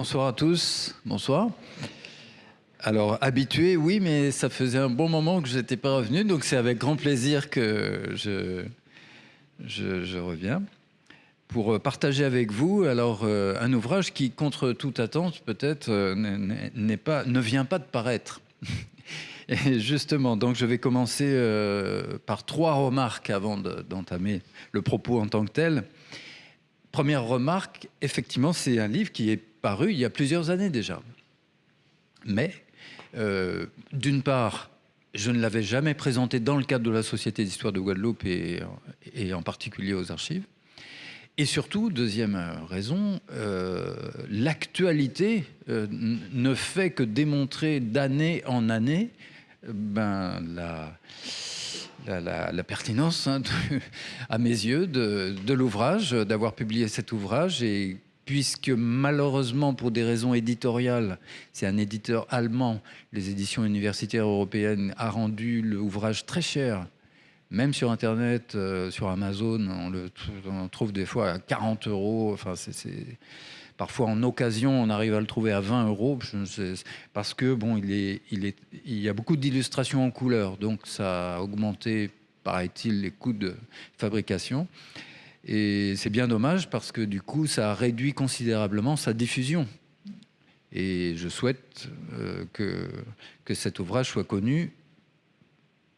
Bonsoir à tous, bonsoir. Alors, habitué, oui, mais ça faisait un bon moment que je n'étais pas revenu, donc c'est avec grand plaisir que je reviens pour partager avec vous un ouvrage qui, contre toute attente, peut-être ne vient pas de paraître. Et justement, donc je vais commencer par 3 remarques avant d'entamer le propos en tant que tel. Première remarque, effectivement, c'est un livre qui est paru il y a plusieurs années déjà. Mais, d'une part, je ne l'avais jamais présenté dans le cadre de la Société d'histoire de Guadeloupe et en particulier aux archives. Et surtout, deuxième raison, l'actualité ne fait que démontrer d'année en année la pertinence, à mes yeux, de l'ouvrage, d'avoir publié cet ouvrage. Et puisque malheureusement, pour des raisons éditoriales, c'est un éditeur allemand, les éditions universitaires européennes, a rendu l'ouvrage très cher. Même sur Internet, sur Amazon, on trouve des fois à 40 €. Enfin, parfois, en occasion, on arrive à le trouver à 20 €. Parce que, bon, il y a beaucoup d'illustrations en couleur. Donc, ça a augmenté, paraît-il, les coûts de fabrication. Et c'est bien dommage parce que, du coup, ça a réduit considérablement sa diffusion. Et je souhaite que cet ouvrage soit connu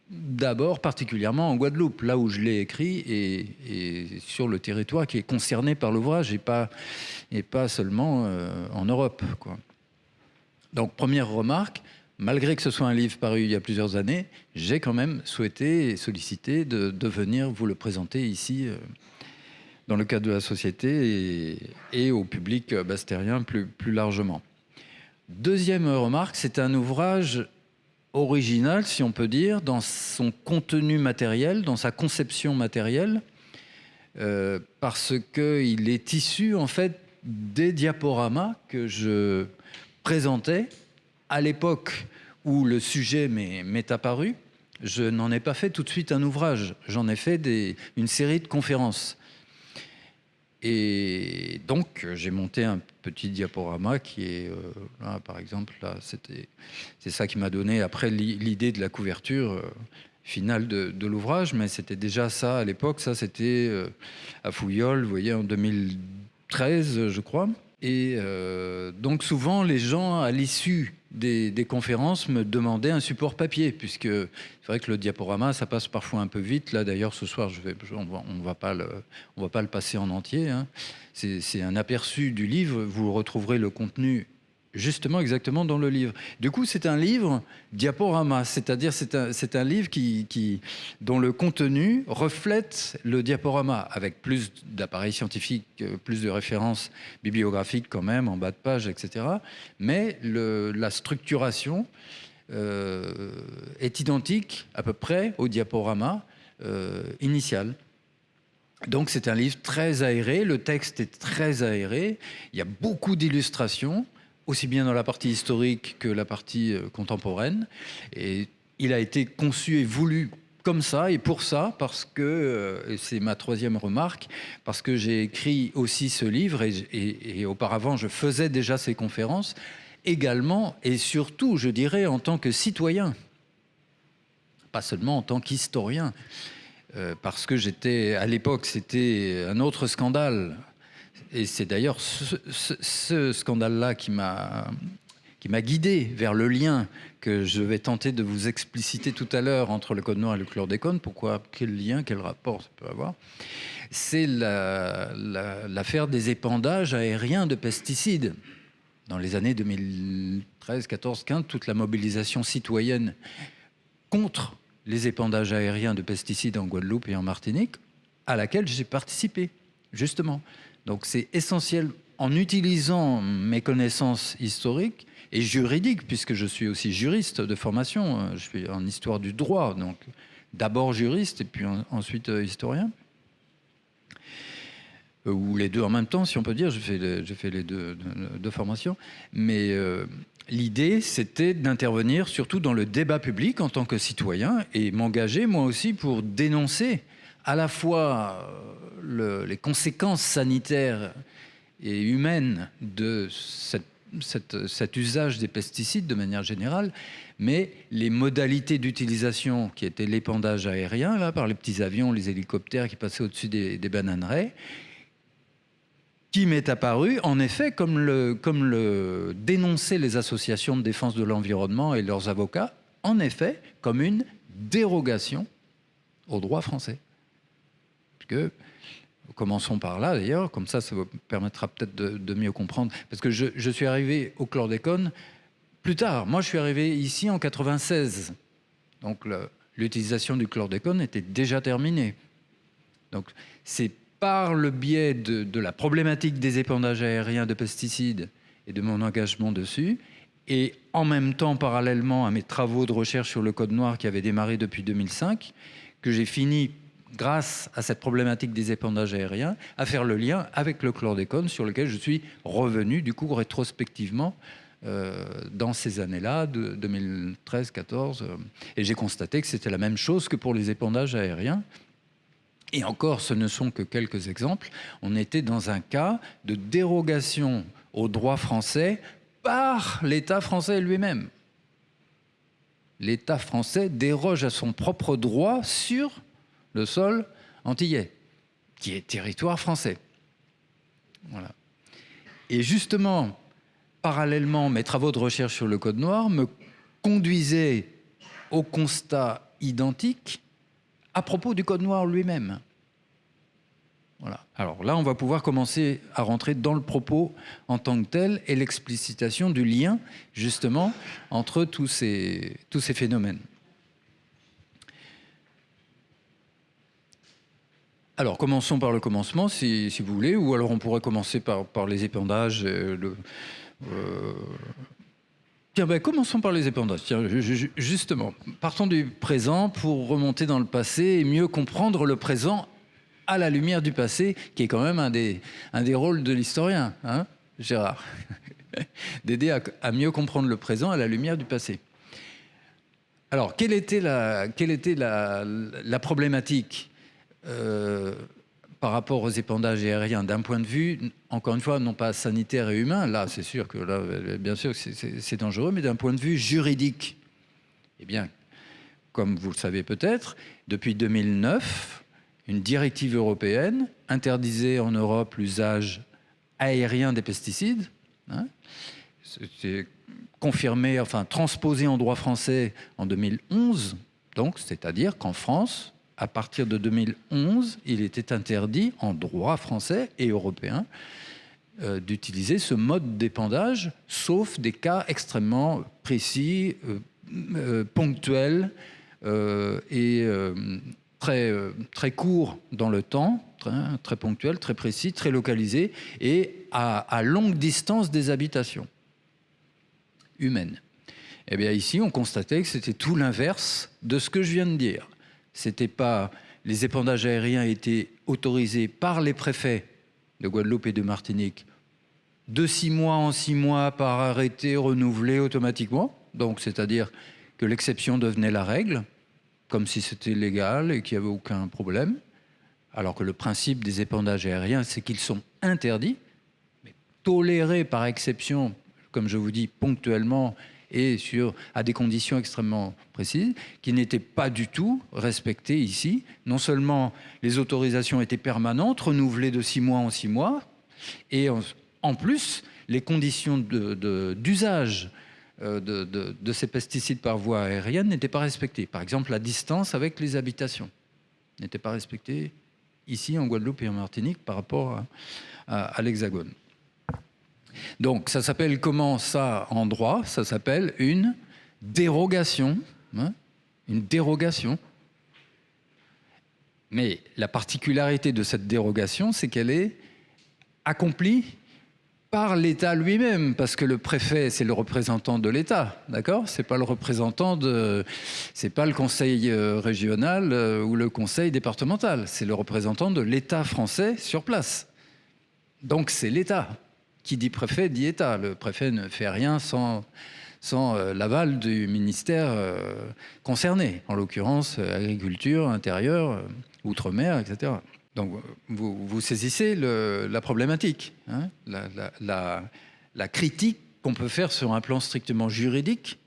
d'abord particulièrement en Guadeloupe, là où je l'ai écrit, et sur le territoire qui est concerné par l'ouvrage, et pas seulement en Europe, quoi. Donc, première remarque, malgré que ce soit un livre paru il y a plusieurs années, j'ai quand même souhaité et sollicité de venir vous le présenter ici, dans le cadre de la société et au public bastérien plus largement. Deuxième remarque, c'est un ouvrage original, si on peut dire, dans son contenu matériel, dans sa conception matérielle, parce qu'il est issu, en fait, des diaporamas que je présentais à l'époque où le sujet m'est apparu. Je n'en ai pas fait tout de suite un ouvrage, j'en ai fait une série de conférences. Et donc, j'ai monté un petit diaporama qui est, là, par exemple, là, c'est ça qui m'a donné après l'idée de la couverture finale de l'ouvrage, mais c'était déjà ça à l'époque. Ça, c'était à Fouillol, vous voyez, en 2013, je crois. Et donc, souvent, les gens, à l'issue des conférences, me demandaient un support papier, puisque c'est vrai que le diaporama, ça passe parfois un peu vite. Là, d'ailleurs, ce soir, on va pas le passer en entier, hein. C'est un aperçu du livre. Vous retrouverez le contenu justement exactement dans le livre. Du coup, c'est un livre diaporama, c'est-à-dire c'est un livre dont le contenu reflète le diaporama, avec plus d'appareils scientifiques, plus de références bibliographiques quand même, en bas de page, etc. Mais la structuration est identique à peu près au diaporama initial. Donc c'est un livre très aéré, le texte est très aéré, il y a beaucoup d'illustrations, aussi bien dans la partie historique que la partie contemporaine. Et il a été conçu et voulu comme ça, et pour ça, parce que, et c'est ma troisième remarque, parce que j'ai écrit aussi ce livre, et auparavant je faisais déjà ces conférences, également et surtout, je dirais, en tant que citoyen, pas seulement en tant qu'historien, parce que à l'époque, c'était un autre scandale. Et c'est d'ailleurs ce scandale-là qui m'a guidé vers le lien que je vais tenter de vous expliciter tout à l'heure entre le code noir et le chlordécone. Pourquoi, quel lien, quel rapport ça peut avoir? C'est l'affaire des épandages aériens de pesticides. Dans les années 2013, 14, 15, toute la mobilisation citoyenne contre les épandages aériens de pesticides en Guadeloupe et en Martinique, à laquelle j'ai participé, justement. Donc c'est essentiel, en utilisant mes connaissances historiques et juridiques, puisque je suis aussi juriste de formation, je suis en histoire du droit, donc d'abord juriste et puis ensuite historien. Ou les deux en même temps, si on peut dire, je fais les deux formations. Mais l'idée, c'était d'intervenir surtout dans le débat public en tant que citoyen et m'engager moi aussi pour dénoncer à la fois les conséquences sanitaires et humaines de cette cet usage des pesticides de manière générale, mais les modalités d'utilisation qui étaient l'épandage aérien, là, par les petits avions, les hélicoptères qui passaient au-dessus des bananeraies, qui m'est apparu, en effet, comme le dénonçaient les associations de défense de l'environnement et leurs avocats, en effet, comme une dérogation au droit français. Parce que, commençons par là d'ailleurs, comme ça vous permettra peut-être de mieux comprendre. Parce que je suis arrivé au chlordécone plus tard. Moi, je suis arrivé ici en 96. Donc, l'utilisation du chlordécone était déjà terminée. Donc, c'est par le biais de la problématique des épandages aériens de pesticides et de mon engagement dessus, et en même temps, parallèlement à mes travaux de recherche sur le code noir qui avaient démarré depuis 2005, que j'ai fini, grâce à cette problématique des épandages aériens, à faire le lien avec le chlordécone, sur lequel je suis revenu, du coup, rétrospectivement, dans ces années-là, de 2013-14, et j'ai constaté que c'était la même chose que pour les épandages aériens. Et encore, ce ne sont que quelques exemples. On était dans un cas de dérogation au droit français par l'État français lui-même. L'État français déroge à son propre droit sur le sol antillais, qui est territoire français. Voilà. Et justement, parallèlement, mes travaux de recherche sur le Code noir me conduisaient au constat identique à propos du Code noir lui-même. Voilà. Alors là, on va pouvoir commencer à rentrer dans le propos en tant que tel et l'explicitation du lien, justement, entre tous ces phénomènes. Alors, commençons par le commencement, si vous voulez, ou alors on pourrait commencer par les épandages. Tiens, ben, commençons par les épandages. Tiens, justement, partons du présent pour remonter dans le passé et mieux comprendre le présent à la lumière du passé, qui est quand même un des rôles de l'historien, hein, Gérard, d'aider à mieux comprendre le présent à la lumière du passé. Alors, quelle était la problématique par rapport aux épandages aériens d'un point de vue, encore une fois, non pas sanitaire et humain, là c'est sûr que là, bien sûr c'est dangereux, mais d'un point de vue juridique. Eh bien, comme vous le savez peut-être, depuis 2009, une directive européenne interdisait en Europe l'usage aérien des pesticides. Hein, c'est confirmé, enfin transposé en droit français en 2011, donc c'est-à-dire qu'en France, à partir de 2011, il était interdit en droit français et européen d'utiliser ce mode d'épandage, sauf des cas extrêmement précis, ponctuels et très courts dans le temps, très ponctuels, très précis, très localisés et à longue distance des habitations humaines. Eh bien ici, on constatait que c'était tout l'inverse de ce que je viens de dire. C'était pas, les épandages aériens étaient autorisés par les préfets de Guadeloupe et de Martinique de 6 mois en 6 mois par arrêté renouvelé automatiquement. Donc, c'est-à-dire que l'exception devenait la règle, comme si c'était légal et qu'il n'y avait aucun problème. Alors que le principe des épandages aériens, c'est qu'ils sont interdits, mais tolérés par exception, comme je vous dis, ponctuellement, et à des conditions extrêmement précises, qui n'étaient pas du tout respectées ici. Non seulement les autorisations étaient permanentes, renouvelées de 6 mois en 6 mois, et en plus, les conditions d'usage de ces pesticides par voie aérienne n'étaient pas respectées. Par exemple, la distance avec les habitations n'était pas respectée ici en Guadeloupe et en Martinique par rapport à l'Hexagone. Donc, ça s'appelle comment ça en droit? Ça s'appelle une dérogation. Hein, une dérogation. Mais la particularité de cette dérogation, c'est qu'elle est accomplie par l'État lui-même, parce que le préfet, c'est le représentant de l'État, d'accord? C'est pas le représentant c'est pas le conseil régional ou le conseil départemental, c'est le représentant de l'État français sur place. Donc, c'est l'État. Qui dit préfet dit État. Le préfet ne fait rien sans l'aval du ministère concerné, en l'occurrence agriculture, intérieur, outre-mer, etc. Donc vous saisissez la problématique, hein, la critique qu'on peut faire sur un plan strictement juridique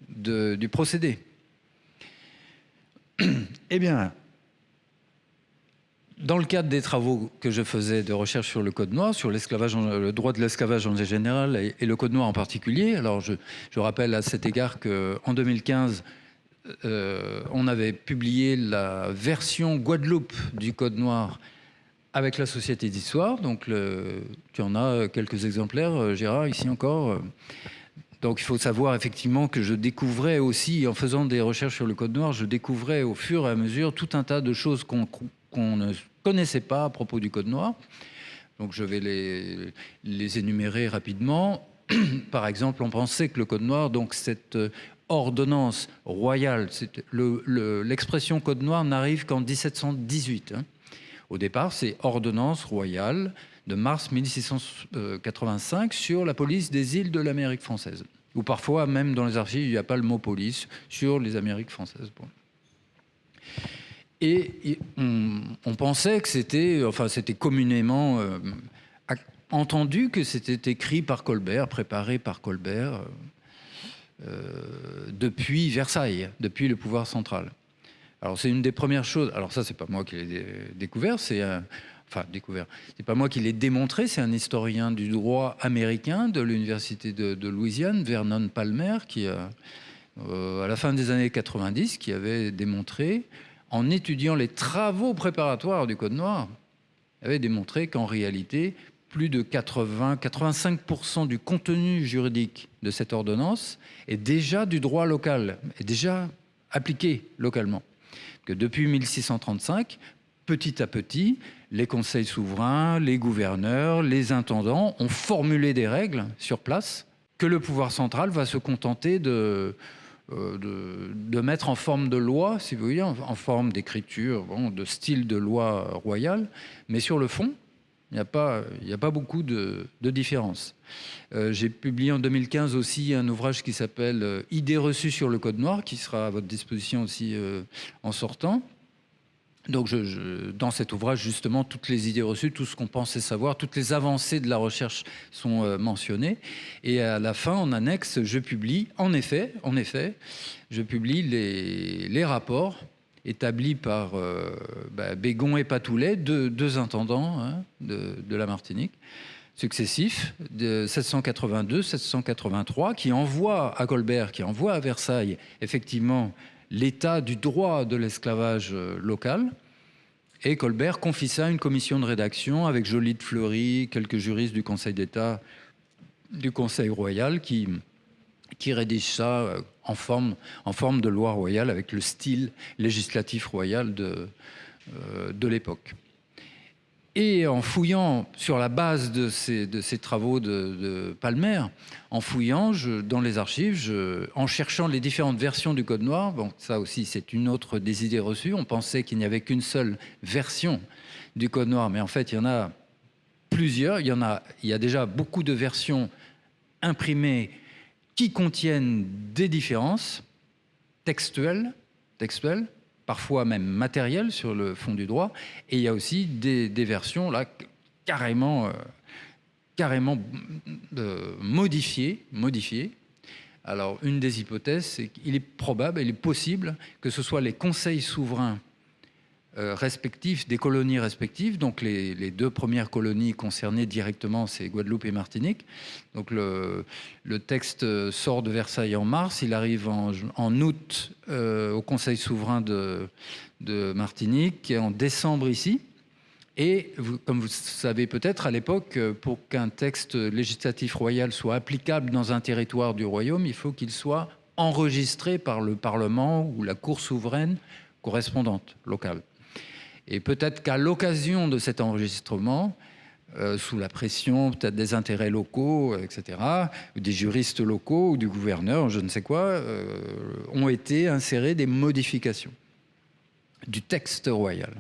du procédé. Eh bien, dans le cadre des travaux que je faisais de recherche sur le Code noir, sur l'esclavage, le droit de l'esclavage en général et le Code noir en particulier, alors je rappelle à cet égard qu'en 2015, on avait publié la version Guadeloupe du Code noir avec la Société d'Histoire. Donc, tu en as quelques exemplaires, Gérard, ici encore. Donc, il faut savoir effectivement que je découvrais aussi, en faisant des recherches sur le Code noir, je découvrais au fur et à mesure tout un tas de choses qu'on ne connaissait pas à propos du Code noir. Donc, je vais les énumérer rapidement. Par exemple, on pensait que le Code noir, donc cette ordonnance royale, l'expression Code noir n'arrive qu'en 1718. Au départ, c'est ordonnance royale de mars 1685 sur la police des îles de l'Amérique française. Ou parfois, même dans les archives, il n'y a pas le mot police sur les Amériques françaises. Bon. Et on pensait que c'était communément entendu que c'était écrit par Colbert, préparé par Colbert depuis Versailles, depuis le pouvoir central. Alors c'est une des premières choses. Alors ça, c'est pas moi qui l'ai découvert, c'est pas moi qui l'ai démontré, c'est un historien du droit américain de l'université de Louisiane, Vernon Palmer, qui à la fin des années 90, qui avait démontré, en étudiant les travaux préparatoires du Code noir, avait démontré qu'en réalité, plus de 85% du contenu juridique de cette ordonnance est déjà du droit local, est déjà appliqué localement. Que depuis 1635, petit à petit, les conseils souverains, les gouverneurs, les intendants ont formulé des règles sur place que le pouvoir central va se contenter de mettre en forme de loi, si vous voulez, en forme d'écriture, bon, de style de loi royale, mais sur le fond, il n'y a pas beaucoup de différence. J'ai publié en 2015 aussi un ouvrage qui s'appelle « Idées reçues sur le Code noir », qui sera à votre disposition aussi en sortant. Donc, dans cet ouvrage, justement, toutes les idées reçues, tout ce qu'on pensait savoir, toutes les avancées de la recherche sont mentionnées. Et à la fin, en annexe, je publie, en effet, je publie les rapports établis par Bégon et Patoulet, deux intendants de la Martinique, successifs, de 782, 783, qui envoient à Colbert, qui envoient à Versailles, effectivement, l'état du droit de l'esclavage local. Et Colbert confie ça à une commission de rédaction avec Joly de Fleury, quelques juristes du Conseil d'État, du Conseil royal, qui rédige ça en forme de loi royale avec le style législatif royal de l'époque. Et en fouillant sur la base de ces travaux de Palmer, en fouillant dans les archives, en cherchant les différentes versions du Code noir, bon, ça aussi c'est une autre des idées reçues, on pensait qu'il n'y avait qu'une seule version du Code noir, mais en fait il y en a plusieurs, il y a déjà beaucoup de versions imprimées qui contiennent des différences textuelles, parfois même matérielles sur le fond du droit, et il y a aussi des versions là carrément modifiées. Alors une des hypothèses, c'est qu'il est probable, il est possible que ce soit les conseils souverains respectifs des colonies respectives, donc les deux premières colonies concernées directement, c'est Guadeloupe et Martinique. Donc le texte sort de Versailles en mars, il arrive en août au Conseil souverain de Martinique, en décembre ici. Et comme vous savez peut-être, à l'époque, pour qu'un texte législatif royal soit applicable dans un territoire du royaume, il faut qu'il soit enregistré par le Parlement ou la Cour souveraine correspondante locale. Et peut-être qu'à l'occasion de cet enregistrement, sous la pression peut-être des intérêts locaux, etc., ou des juristes locaux ou du gouverneur, je ne sais quoi, ont été insérées des modifications du texte royal.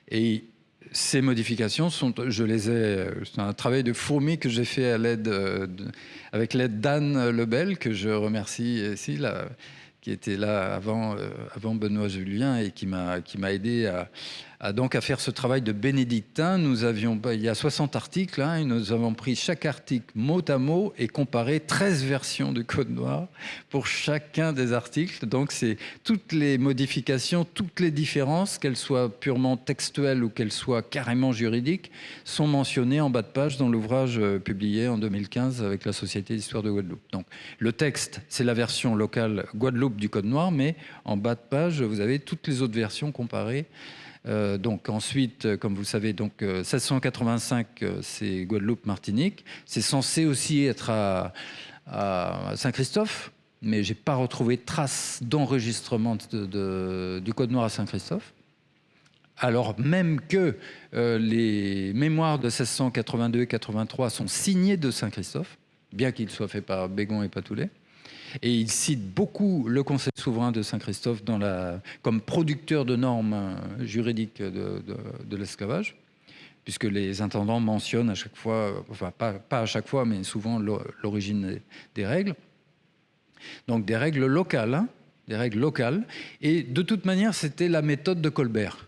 Et ces modifications c'est un travail de fourmi que j'ai fait avec l'aide d'Anne Lebel, que je remercie ici, qui était là avant Benoît Julien et qui m'a aidé donc à faire ce travail de bénédictin. Nous avions, il y a 60 articles, hein, et nous avons pris chaque article mot à mot et comparé 13 versions du Code noir pour chacun des articles. Donc c'est toutes les modifications, toutes les différences, qu'elles soient purement textuelles ou qu'elles soient carrément juridiques, sont mentionnées en bas de page dans l'ouvrage publié en 2015 avec la Société d'histoire de Guadeloupe. Donc le texte, c'est la version locale Guadeloupe du Code noir, mais en bas de page, vous avez toutes les autres versions comparées. Donc ensuite, comme vous le savez, donc 1685, c'est Guadeloupe-Martinique. C'est censé aussi être à Saint-Christophe, mais j'ai pas retrouvé trace d'enregistrement du Code noir à Saint-Christophe. Alors même que les mémoires de 1682 et 83 sont signés de Saint-Christophe, bien qu'ils soient faits par Bégon et Patoulet. Et il cite beaucoup le Conseil souverain de Saint-Christophe comme producteur de normes juridiques de l'esclavage, puisque les intendants mentionnent à chaque fois, enfin pas à chaque fois, mais souvent l'origine des règles. Donc des règles locales, hein, des règles locales. Et de toute manière, c'était la méthode de Colbert.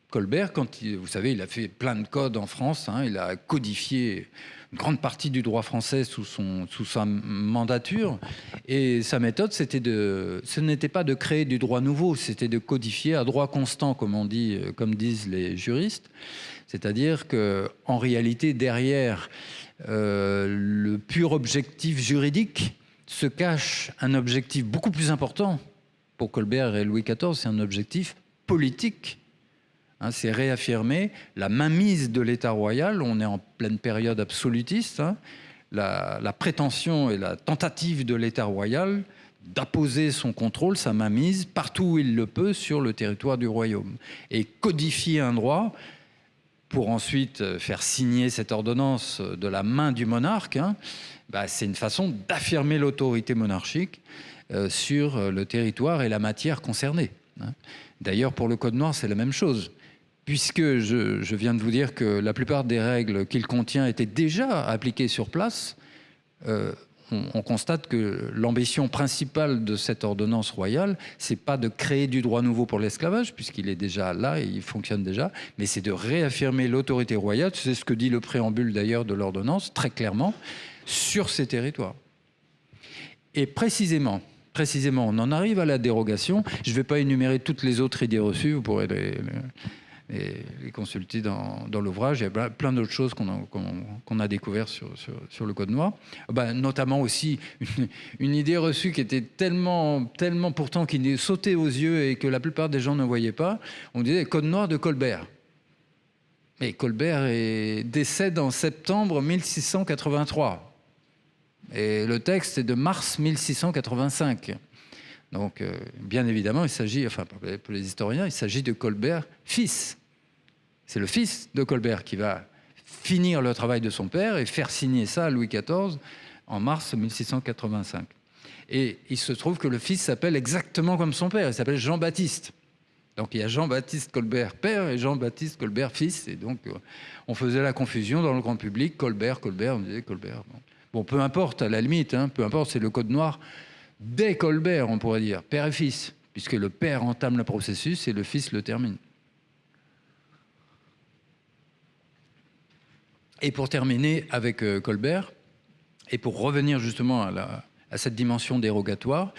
Colbert, vous savez, il a fait plein de codes en France, hein, il a codifié une grande partie du droit français sous sa mandature. Et sa méthode, ce n'était pas de créer du droit nouveau, c'était de codifier à droit constant, comme disent les juristes. C'est-à-dire qu'en réalité, derrière le pur objectif juridique se cache un objectif beaucoup plus important. Pour Colbert et Louis XIV, c'est un objectif politique. Hein, c'est réaffirmer la mainmise de l'État royal. On est en pleine période absolutiste. Hein, la prétention et la tentative de l'État royal d'apposer son contrôle, sa mainmise, partout où il le peut sur le territoire du royaume. Et codifier un droit pour ensuite faire signer cette ordonnance de la main du monarque, hein, c'est une façon d'affirmer l'autorité monarchique sur le territoire et la matière concernée. Hein. D'ailleurs, pour le Code noir, c'est la même chose. Puisque je viens de vous dire que la plupart des règles qu'il contient étaient déjà appliquées sur place, on constate que l'ambition principale de cette ordonnance royale, c'est pas de créer du droit nouveau pour l'esclavage, puisqu'il est déjà là et il fonctionne déjà, mais c'est de réaffirmer l'autorité royale. C'est ce que dit le préambule d'ailleurs de l'ordonnance, très clairement, sur ces territoires. Et précisément, on en arrive à la dérogation. Je ne vais pas énumérer toutes les autres idées reçues, vous pourrez les consulter dans l'ouvrage. Il y a plein d'autres choses qu'on a découvert sur le Code noir. Notamment aussi une idée reçue qui était tellement pourtant qui sautait aux yeux et que la plupart des gens ne voyaient pas. On disait Code noir de Colbert. Et Colbert décède en septembre 1683. Et le texte est de mars 1685. Donc, bien évidemment, il s'agit, enfin, pour les historiens, il s'agit de Colbert fils. C'est le fils de Colbert qui va finir le travail de son père et faire signer ça à Louis XIV en mars 1685. Et il se trouve que le fils s'appelle exactement comme son père, il s'appelle Jean-Baptiste. Donc il y a Jean-Baptiste Colbert père et Jean-Baptiste Colbert fils. Et donc on faisait la confusion dans le grand public, Colbert, on disait Colbert. Bon, peu importe, à la limite, hein, peu importe, c'est le Code noir dès Colbert, on pourrait dire, père et fils, puisque le père entame le processus et le fils le termine. Et pour terminer avec Colbert, et pour revenir justement à cette dimension dérogatoire,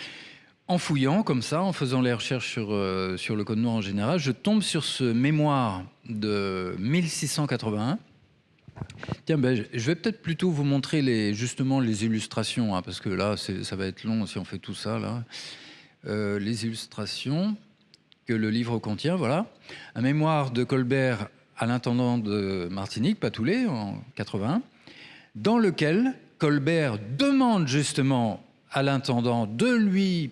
en fouillant comme ça, en faisant les recherches sur le Code noir en général, je tombe sur ce mémoire de 1681. Tiens, je vais peut-être plutôt vous montrer justement les illustrations, hein, parce que là, ça va être long si on fait tout ça. Là. Les illustrations que le livre contient, voilà. Un mémoire de Colbert à l'intendant de Martinique, Patoulet, en 81, dans lequel Colbert demande justement à l'intendant de lui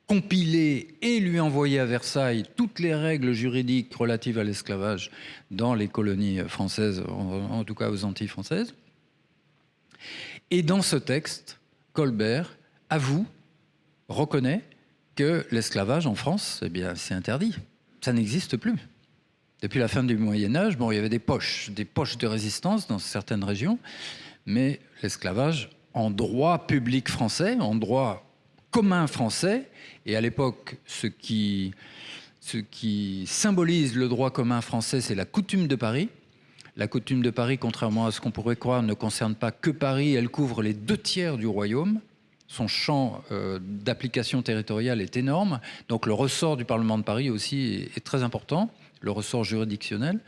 compiler et lui envoyer à Versailles toutes les règles juridiques relatives à l'esclavage dans les colonies françaises, en tout cas aux Antilles françaises. Et dans ce texte, Colbert reconnaît que l'esclavage en France, eh bien, c'est interdit. Ça n'existe plus. Depuis la fin du Moyen-Âge, il y avait des poches de résistance dans certaines régions, mais l'esclavage en droit public français, en droit commun français, et à l'époque, ce qui Ce qui symbolise le droit commun français, c'est la coutume de Paris. La coutume de Paris, contrairement à ce qu'on pourrait croire, ne concerne pas que Paris, elle couvre les 2/3 du royaume. Son champ d'application territoriale est énorme. Donc le ressort du Parlement de Paris aussi est très important, le ressort juridictionnel.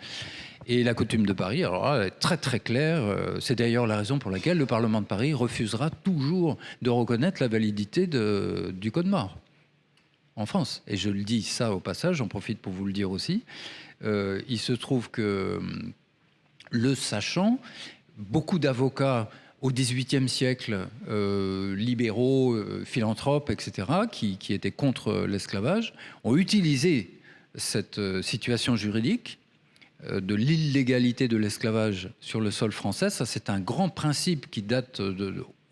Et la coutume de Paris, alors là, est très très claire. C'est d'ailleurs la raison pour laquelle le Parlement de Paris refusera toujours de reconnaître la validité du Code mort en France. Et je le dis ça au passage, j'en profite pour vous le dire aussi. Il se trouve que, le sachant, beaucoup d'avocats au XVIIIe siècle, libéraux, philanthropes, etc., qui étaient contre l'esclavage, ont utilisé cette situation juridique de l'illégalité de l'esclavage sur le sol français. Ça, c'est un grand principe qui date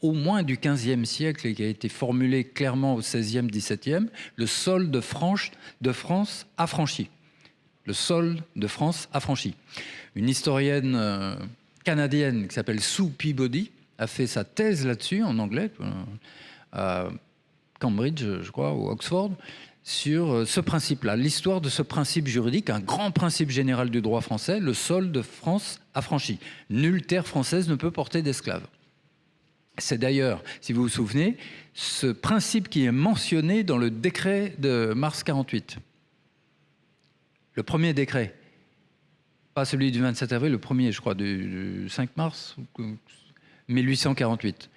au moins du XVe siècle et qui a été formulé clairement au XVIe, XVIIe, le sol de France affranchi. Le sol de France affranchi. Une historienne canadienne qui s'appelle Sue Peabody a fait sa thèse là-dessus en anglais, à Cambridge, je crois, ou Oxford, sur ce principe-là, l'histoire de ce principe juridique, un grand principe général du droit français, le sol de France affranchi. Nulle terre française ne peut porter d'esclaves. C'est d'ailleurs, si vous vous souvenez, ce principe qui est mentionné dans le décret de mars 48. Le premier décret, pas celui du 27 avril, le premier, je crois, du 5 mars 1848,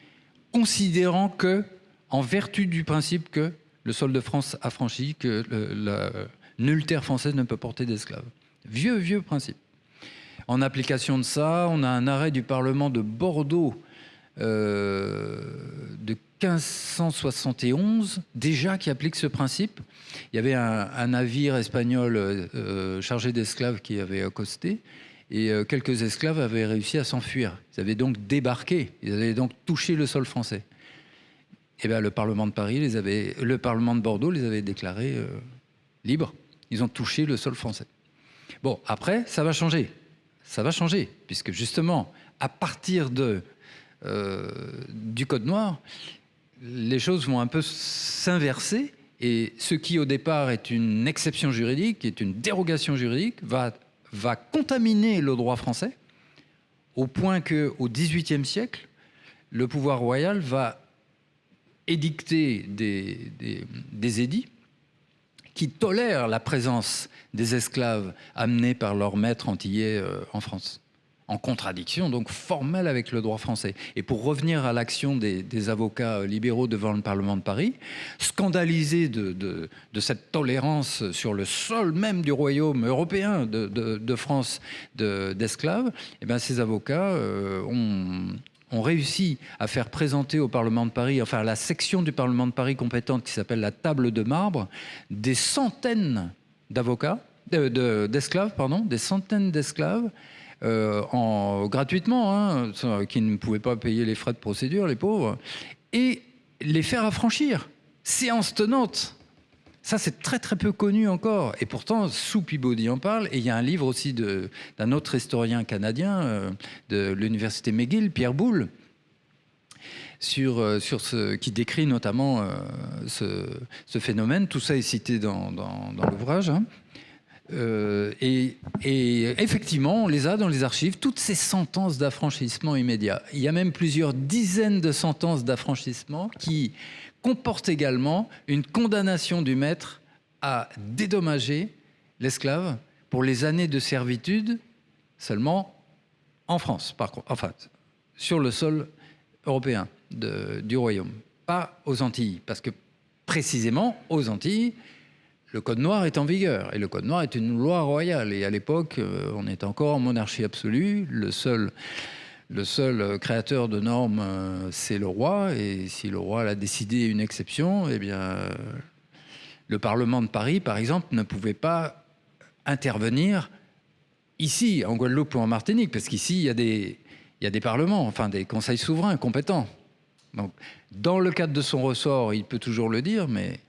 considérant que, en vertu du principe que le sol de France affranchi, que nulle terre française ne peut porter d'esclaves. Vieux principe. En application de ça, on a un arrêt du Parlement de Bordeaux de 1571, déjà qui applique ce principe. Il y avait un navire espagnol chargé d'esclaves qui avait accosté, et quelques esclaves avaient réussi à s'enfuir. Ils avaient donc débarqué, ils avaient donc touché le sol français. Et bien, le Parlement de Bordeaux les avait déclarés libres. Ils ont touché le sol français. Bon, après, ça va changer. Ça va changer, puisque justement, à partir du Code noir, les choses vont un peu s'inverser. Et ce qui, au départ, est une exception juridique, est une dérogation juridique, va contaminer le droit français, au point qu'au XVIIIe siècle, le pouvoir royal va édicter des édits qui tolèrent la présence des esclaves amenés par leurs maîtres antillais en France, en contradiction donc formelle avec le droit français. Et pour revenir à l'action des avocats libéraux devant le Parlement de Paris, scandalisés de cette tolérance sur le sol même du royaume européen de France d'esclaves, eh bien, ces avocats ont réussi à faire présenter au Parlement de Paris, enfin à la section du Parlement de Paris compétente qui s'appelle la table de marbre, des centaines d'avocats, d'esclaves, des centaines d'esclaves, gratuitement, qui ne pouvaient pas payer les frais de procédure, les pauvres, et les faire affranchir. Séance tenante. Ça, c'est très très peu connu encore. Et pourtant, Sue Peabody en parle. Et il y a un livre aussi d'un autre historien canadien de l'université McGill, Pierre Boulle, qui décrit notamment ce phénomène. Tout ça est cité dans l'ouvrage. Et effectivement, on les a dans les archives, toutes ces sentences d'affranchissement immédiat. Il y a même plusieurs dizaines de sentences d'affranchissement qui comportent également une condamnation du maître à dédommager l'esclave pour les années de servitude seulement en France, par contre, enfin, sur le sol européen du royaume, pas aux Antilles, parce que précisément aux Antilles, le Code noir est en vigueur, et le Code noir est une loi royale. Et à l'époque, on est encore en monarchie absolue. Le seul créateur de normes, c'est le roi. Et si le roi a décidé une exception, eh bien, le Parlement de Paris, par exemple, ne pouvait pas intervenir ici, en Guadeloupe ou en Martinique, parce qu'ici, il y a des parlements, enfin des conseils souverains compétents. Donc, dans le cadre de son ressort, il peut toujours le dire, mais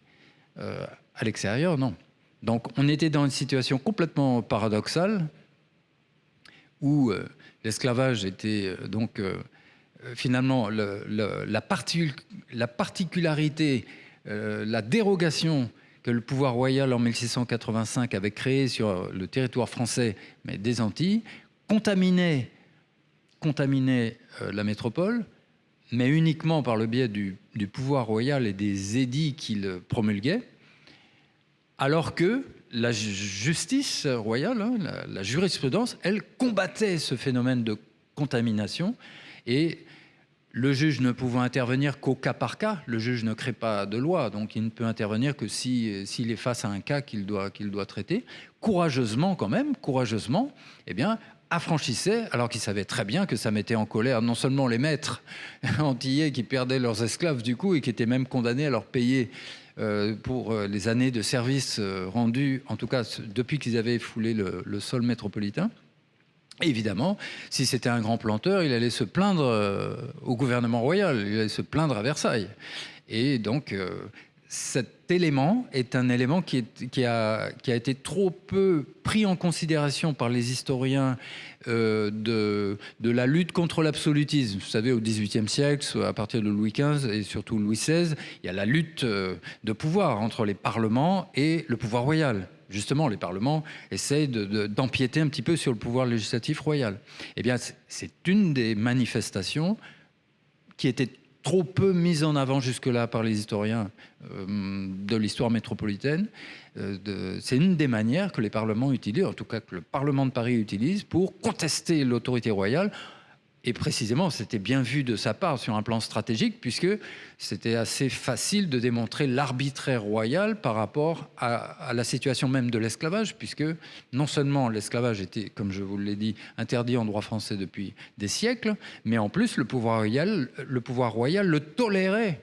à l'extérieur, non. Donc on était dans une situation complètement paradoxale où l'esclavage était donc finalement la particularité, la dérogation que le pouvoir royal en 1685 avait créé sur le territoire français, mais des Antilles, contaminait la métropole, mais uniquement par le biais du pouvoir royal et des édits qu'il promulguait, alors que la justice royale, hein, la jurisprudence, elle combattait ce phénomène de contamination, et le juge ne pouvant intervenir qu'au cas par cas, le juge ne crée pas de loi, donc il ne peut intervenir que s'il est face à un cas qu'il doit traiter. Courageusement quand même, eh bien, affranchissait, alors qu'il savait très bien que ça mettait en colère non seulement les maîtres antillais qui perdaient leurs esclaves du coup et qui étaient même condamnés à leur payer pour les années de service rendus, en tout cas depuis qu'ils avaient foulé le sol métropolitain. Évidemment, si c'était un grand planteur, il allait se plaindre au gouvernement royal, il allait se plaindre à Versailles. Et donc, cet élément est un élément qui a été trop peu pris en considération par les historiens de la lutte contre l'absolutisme. Vous savez, au XVIIIe siècle, à partir de Louis XV et surtout Louis XVI, il y a la lutte de pouvoir entre les parlements et le pouvoir royal. Justement, les parlements essayent d'empiéter un petit peu sur le pouvoir législatif royal. Eh bien, c'est une des manifestations qui était trop peu mise en avant jusque-là par les historiens de l'histoire métropolitaine. C'est une des manières que les parlements utilisent, en tout cas que le Parlement de Paris utilise, pour contester l'autorité royale. Et précisément, c'était bien vu de sa part sur un plan stratégique, puisque c'était assez facile de démontrer l'arbitraire royal par rapport à la situation même de l'esclavage, puisque non seulement l'esclavage était, comme je vous l'ai dit, interdit en droit français depuis des siècles, mais en plus le pouvoir royal le tolérait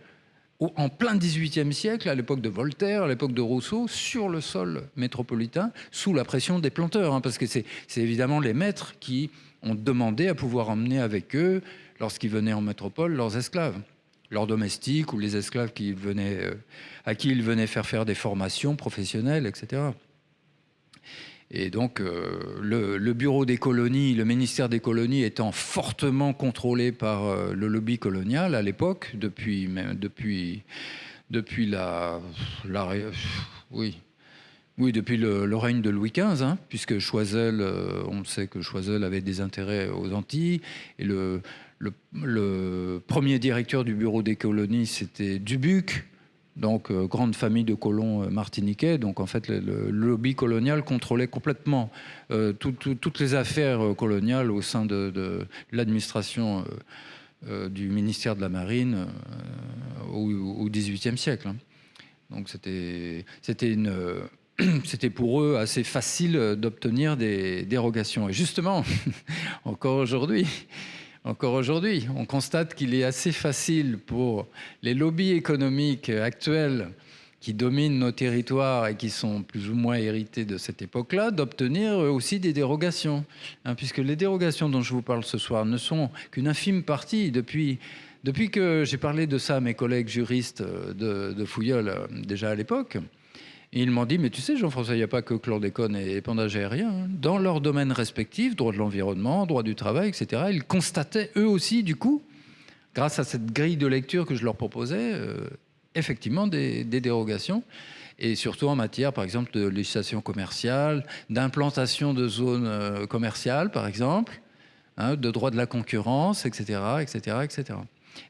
en plein XVIIIe siècle, à l'époque de Voltaire, à l'époque de Rousseau, sur le sol métropolitain, sous la pression des planteurs, hein, parce que c'est évidemment les maîtres qui ont demandé à pouvoir emmener avec eux, lorsqu'ils venaient en métropole, leurs esclaves, leurs domestiques ou les esclaves à qui ils venaient faire des formations professionnelles, etc. Et donc, le bureau des colonies, le ministère des colonies étant fortement contrôlé par le lobby colonial à l'époque, depuis depuis le règne de Louis XV, hein, puisque Choiseul, on sait que Choiseul avait des intérêts aux Antilles, et le premier directeur du bureau des colonies, c'était Dubuc, donc grande famille de colons martiniquais. Donc en fait, le lobby colonial contrôlait complètement toutes les affaires coloniales au sein de l'administration du ministère de la Marine au XVIIIe siècle, hein. Donc c'était pour eux assez facile d'obtenir des dérogations. Et justement, encore aujourd'hui, on constate qu'il est assez facile pour les lobbies économiques actuels qui dominent nos territoires et qui sont plus ou moins hérités de cette époque-là, d'obtenir aussi des dérogations, hein, puisque les dérogations dont je vous parle ce soir ne sont qu'une infime partie. Depuis que j'ai parlé de ça à mes collègues juristes de Fouilleul, déjà à l'époque, et ils m'ont dit, mais tu sais, Jean-François, il n'y a pas que chlordécone et épandage aérien, hein. Dans leurs domaines respectifs, droit de l'environnement, droit du travail, etc., ils constataient eux aussi, du coup, grâce à cette grille de lecture que je leur proposais, effectivement des dérogations. Et surtout en matière, par exemple, de législation commerciale, d'implantation de zones commerciales, par exemple, hein, de droit de la concurrence, etc., etc., etc.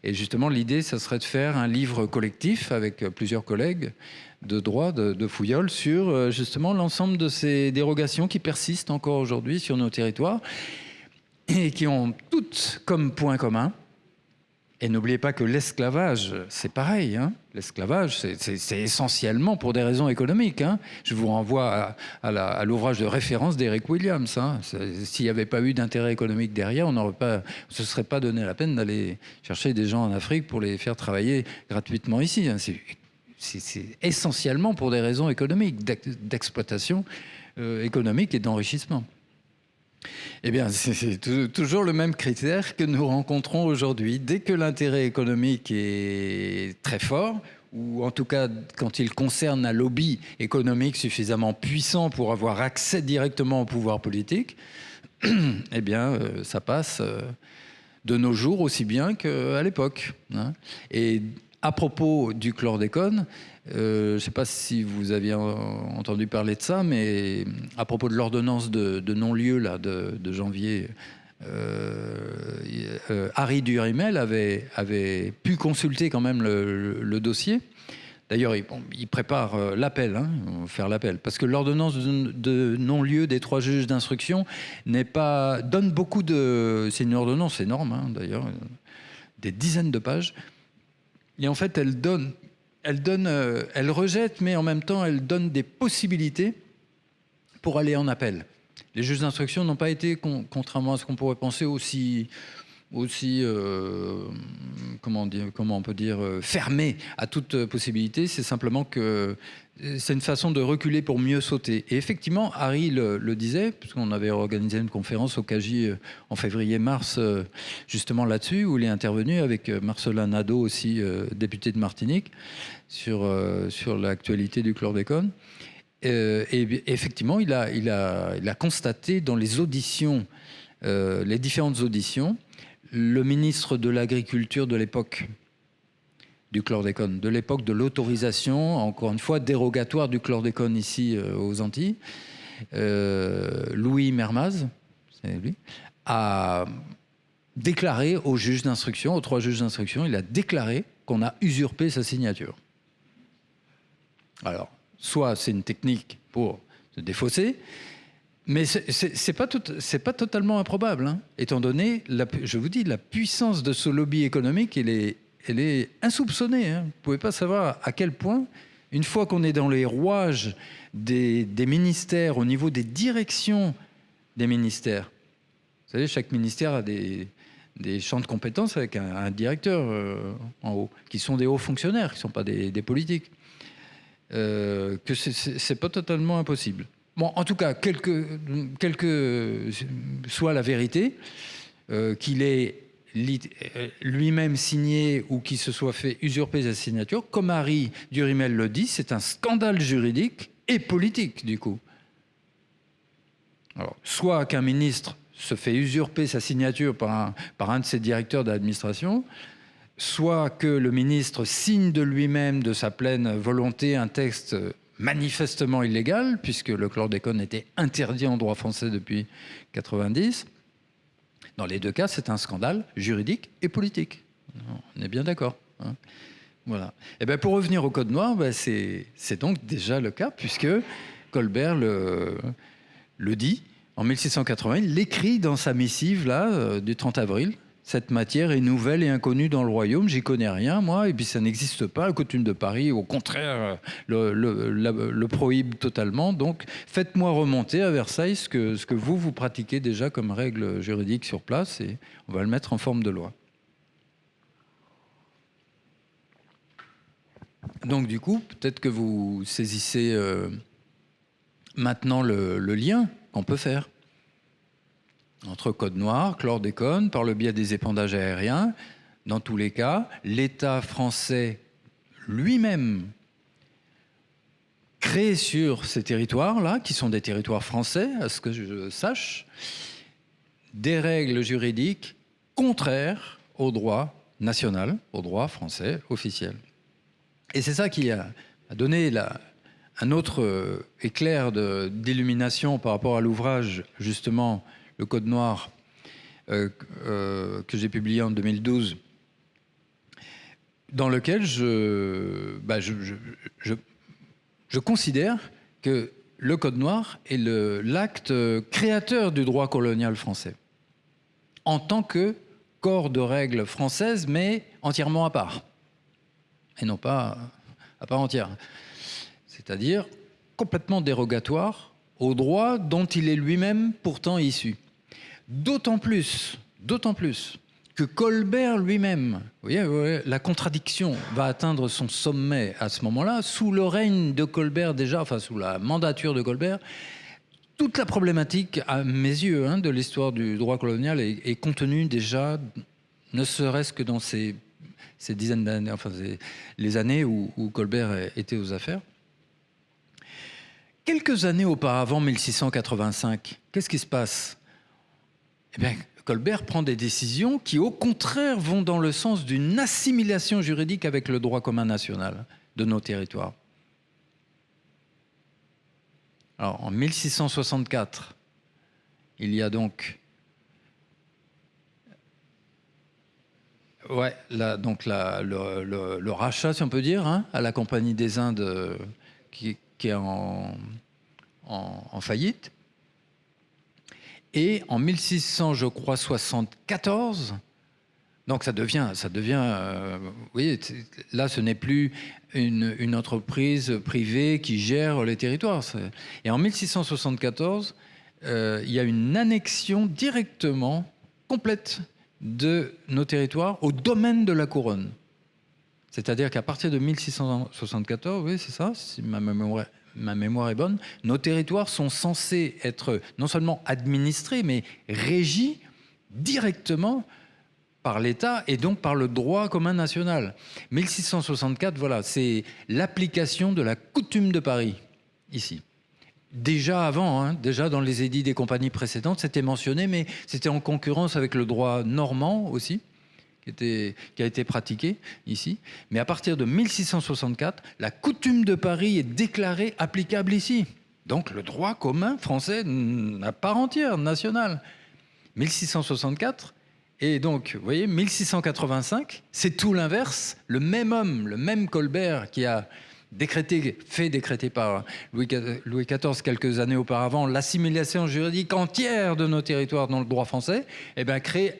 Et justement, l'idée, ça serait de faire un livre collectif avec plusieurs collègues de droit de Fouilleul sur justement l'ensemble de ces dérogations qui persistent encore aujourd'hui sur nos territoires et qui ont toutes comme point commun. Et n'oubliez pas que l'esclavage, c'est pareil, hein. L'esclavage, c'est essentiellement pour des raisons économiques, hein. Je vous renvoie à l'ouvrage de référence d'Eric Williams, hein. S'il n'y avait pas eu d'intérêt économique derrière, on ne se serait pas donné la peine d'aller chercher des gens en Afrique pour les faire travailler gratuitement ici, hein. C'est essentiellement pour des raisons économiques, d'exploitation économique et d'enrichissement. Eh bien, c'est toujours le même critère que nous rencontrons aujourd'hui. Dès que l'intérêt économique est très fort, ou en tout cas quand il concerne un lobby économique suffisamment puissant pour avoir accès directement au pouvoir politique, eh bien, ça passe de nos jours aussi bien qu'à l'époque, hein. Et à propos du chlordécone, Je ne sais pas si vous aviez entendu parler de ça, mais à propos de l'ordonnance de non-lieu là, de janvier, Harry Durimel avait pu consulter quand même le dossier. D'ailleurs, il prépare l'appel, hein, faire l'appel, parce que l'ordonnance de non-lieu des 3 juges d'instruction donne beaucoup de... C'est une ordonnance énorme, hein, d'ailleurs, des dizaines de pages. Et en fait, elle rejette, mais en même temps, elle donne des possibilités pour aller en appel. Les juges d'instruction n'ont pas été, contrairement à ce qu'on pourrait penser, aussi comment on peut dire, fermés à toute possibilité. C'est simplement que c'est une façon de reculer pour mieux sauter. Et effectivement, Harry le disait, puisqu'on avait organisé une conférence au CAGI en février-mars, justement là-dessus, où il est intervenu avec Marcelin Nadeau aussi, député de Martinique, sur l'actualité du chlordécone. Et effectivement, il a constaté dans les auditions, les différentes auditions, le ministre de l'Agriculture de l'époque du chlordécone, de l'époque de l'autorisation, encore une fois, dérogatoire du chlordécone ici aux Antilles, Louis Mermaz, c'est lui, a déclaré aux juges d'instruction, aux 3 juges d'instruction, il a déclaré qu'on a usurpé sa signature. Alors, soit c'est une technique pour se défausser, mais c'est pas totalement improbable, hein, étant donné, je vous dis, la puissance de ce lobby économique, elle est insoupçonnée. Hein. Vous ne pouvez pas savoir à quel point, une fois qu'on est dans les rouages des ministères, au niveau des directions des ministères, vous savez, chaque ministère a des champs de compétences avec un directeur en haut, qui sont des hauts fonctionnaires, qui ne sont pas des politiques. Que c'est pas totalement impossible. Bon, en tout cas, quelle que soit la vérité, qu'il ait lui-même signé ou qu'il se soit fait usurper sa signature, comme Harry Durimel le dit, c'est un scandale juridique et politique, du coup. Alors, soit qu'un ministre se fait usurper sa signature par un de ses directeurs d'administration, soit que le ministre signe de lui-même, de sa pleine volonté, un texte manifestement illégal, puisque le chlordécone était interdit en droit français depuis 90. Dans les 2 cas, c'est un scandale juridique et politique. On est bien d'accord. Hein, voilà. Et bien, pour revenir au Code noir, ben c'est donc déjà le cas, puisque Colbert le dit en 1680, il l'écrit dans sa missive là, du 30 avril. Cette matière est nouvelle et inconnue dans le royaume, j'y connais rien, moi, et puis ça n'existe pas. La coutume de Paris, au contraire, le prohibe totalement. Donc, faites-moi remonter à Versailles ce que vous pratiquez déjà comme règle juridique sur place, et on va le mettre en forme de loi. Donc, du coup, peut-être que vous saisissez maintenant le lien qu'on peut faire entre Code noir, chlordécone, par le biais des épandages aériens. Dans tous les cas, l'État français lui-même crée sur ces territoires-là, qui sont des territoires français, à ce que je sache, des règles juridiques contraires au droit national, au droit français officiel. Et c'est ça qui a donné un autre éclair d'illumination par rapport à l'ouvrage, justement, le Code noir, que j'ai publié en 2012, dans lequel je considère que le Code noir est l'acte créateur du droit colonial français, en tant que corps de règles françaises, mais entièrement à part, et non pas à part entière. C'est-à-dire complètement dérogatoire au droit dont il est lui-même pourtant issu. D'autant plus que Colbert lui-même, vous voyez, la contradiction va atteindre son sommet à ce moment-là, sous le règne de Colbert déjà, enfin sous la mandature de Colbert. Toute la problématique, à mes yeux, de l'histoire du droit colonial est contenue déjà, ne serait-ce que dans ces dizaines d'années, enfin les années où Colbert était aux affaires. Quelques années auparavant, 1685, qu'est-ce qui se passe ? Eh bien, Colbert prend des décisions qui, au contraire, vont dans le sens d'une assimilation juridique avec le droit commun national. de nos territoires. Alors, en 1664, il y a donc... Ouais, le rachat, si on peut dire, hein, à la Compagnie des Indes qui est en faillite. Et en 1600, je crois, 74, donc ça devient vous voyez, là, ce n'est plus une entreprise privée qui gère les territoires. Et en 1674, il y a une annexion directement complète de nos territoires au domaine de la couronne. C'est-à-dire qu'à partir de 1674, oui, c'est ça, si ma mémoire est bonne, nos territoires sont censés être non seulement administrés, mais régis directement par l'État et donc par le droit commun national. 1664, voilà, c'est l'application de la coutume de Paris, ici. Déjà avant, hein, déjà dans les édits des compagnies précédentes, c'était mentionné, mais c'était en concurrence avec le droit normand aussi, qui a été pratiqué ici. Mais à partir de 1664, la coutume de Paris est déclarée applicable ici. Donc le droit commun français à part entière, national. 1664, et donc, vous voyez, 1685, c'est tout l'inverse. Le même homme, le même Colbert qui a fait décréter par Louis XIV quelques années auparavant l'assimilation juridique entière de nos territoires dans le droit français, eh bien, crée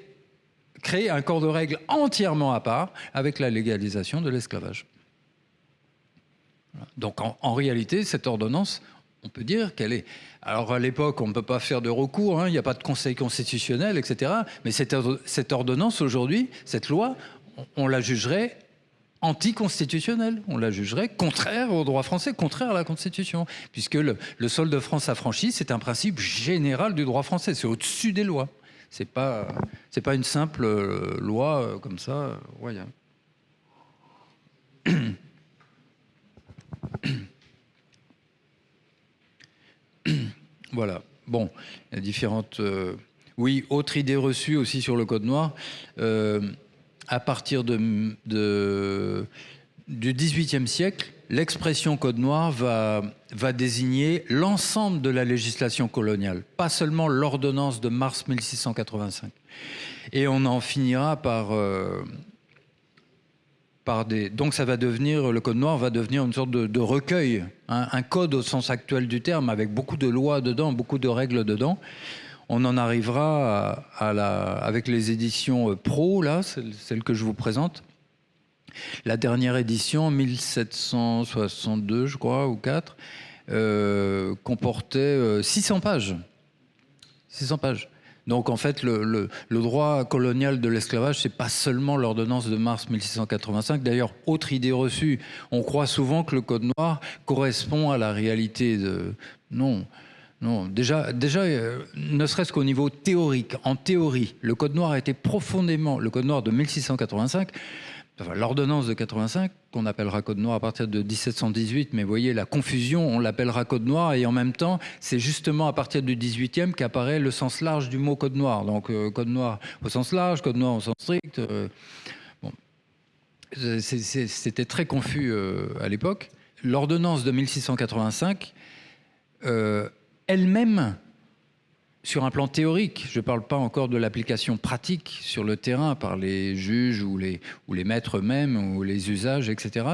un corps de règles entièrement à part avec la légalisation de l'esclavage. Donc en réalité, cette ordonnance, on peut dire qu'elle est... Alors à l'époque, on ne peut pas faire de recours, hein, il n'y a pas de conseil constitutionnel, etc. Mais cette ordonnance aujourd'hui, cette loi, on la jugerait anticonstitutionnelle. On la jugerait contraire au droit français, contraire à la Constitution. Puisque le sol de France affranchi, c'est un principe général du droit français. C'est au-dessus des lois. C'est pas une simple loi comme ça. Ouais. Voilà. Bon, il y a différentes... Oui, autre idée reçue aussi sur le Code noir. À partir du XVIIIe siècle, l'expression Code noir va désigner l'ensemble de la législation coloniale, pas seulement l'ordonnance de mars 1685. Et on en finira donc ça va devenir, le Code noir va devenir une sorte de recueil, hein, un code au sens actuel du terme, avec beaucoup de lois dedans, beaucoup de règles dedans. On en arrivera avec les éditions Pro, là, celle que je vous présente. La dernière édition, 1762, je crois, ou 4, comportait 600 pages. 600 pages. Donc en fait, le droit colonial de l'esclavage, c'est pas seulement l'ordonnance de mars 1685. D'ailleurs, autre idée reçue, on croit souvent que le Code noir correspond à la réalité de... Non. Non, déjà, ne serait-ce qu'au niveau théorique, en théorie, le Code noir a été profondément, le Code noir de 1685, enfin, l'ordonnance de 85, qu'on appellera Code noir à partir de 1718, mais vous voyez, la confusion, on l'appellera Code noir, et en même temps, c'est justement à partir du 18e qu'apparaît le sens large du mot Code noir. Donc, Code noir au sens large, Code noir au sens strict. Bon. C'était très confus à l'époque. L'ordonnance de 1685, elle-même, sur un plan théorique, je ne parle pas encore de l'application pratique sur le terrain par les juges ou les maîtres eux-mêmes ou les usages, etc.,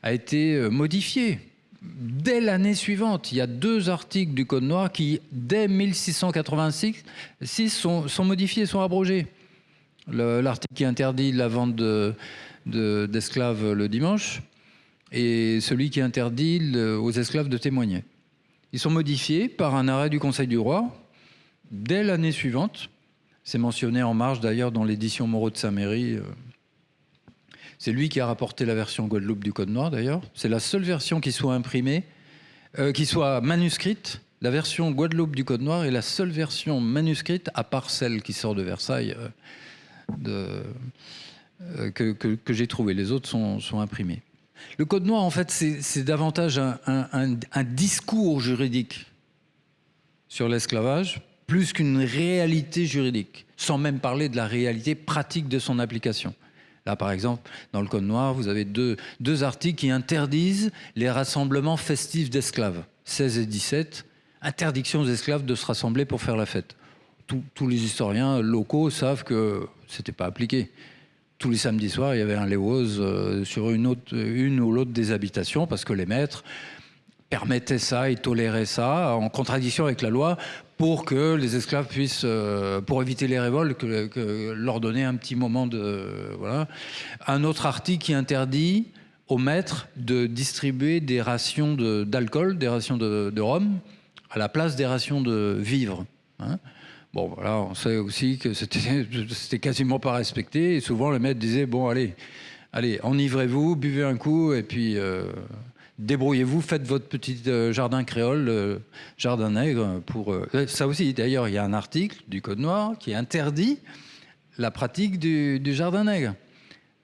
a été modifiée dès l'année suivante. Il y a 2 articles du Code noir qui, dès 1686, sont modifiés, sont abrogés. L'article qui interdit la vente d'esclaves le dimanche et celui qui interdit aux esclaves de témoigner. Ils sont modifiés par un arrêt du Conseil du Roi dès l'année suivante. C'est mentionné en marge d'ailleurs dans l'édition Moreau de Saint-Méry. C'est lui qui a rapporté la version Guadeloupe du Code noir d'ailleurs. C'est la seule version qui soit imprimée, qui soit manuscrite. La version Guadeloupe du Code noir est la seule version manuscrite, à part celle qui sort de Versailles, que j'ai trouvée. Les autres sont imprimés. Le Code noir, en fait, c'est davantage un discours juridique sur l'esclavage, plus qu'une réalité juridique, sans même parler de la réalité pratique de son application. Là, par exemple, dans le Code noir, vous avez deux articles qui interdisent les rassemblements festifs d'esclaves. 16 et 17, interdiction aux esclaves de se rassembler pour faire la fête. Tous les historiens locaux savent que c'était pas appliqué. Tous les samedis soirs, il y avait un léose sur une ou l'autre des habitations parce que les maîtres permettaient ça et toléraient ça en contradiction avec la loi pour que les esclaves puissent, pour éviter les révoltes, que leur donner un petit moment de... Voilà. Un autre article qui interdit aux maîtres de distribuer des rations d'alcool, des rations de rhum, à la place des rations de vivres. Hein. Bon, voilà, on sait aussi que c'était quasiment pas respecté. Et souvent, le maître disait, bon, allez, enivrez-vous, buvez un coup, et puis débrouillez-vous, faites votre petit jardin créole, jardin nègre. Ça aussi, d'ailleurs, il y a un article du Code noir qui interdit la pratique du jardin nègre.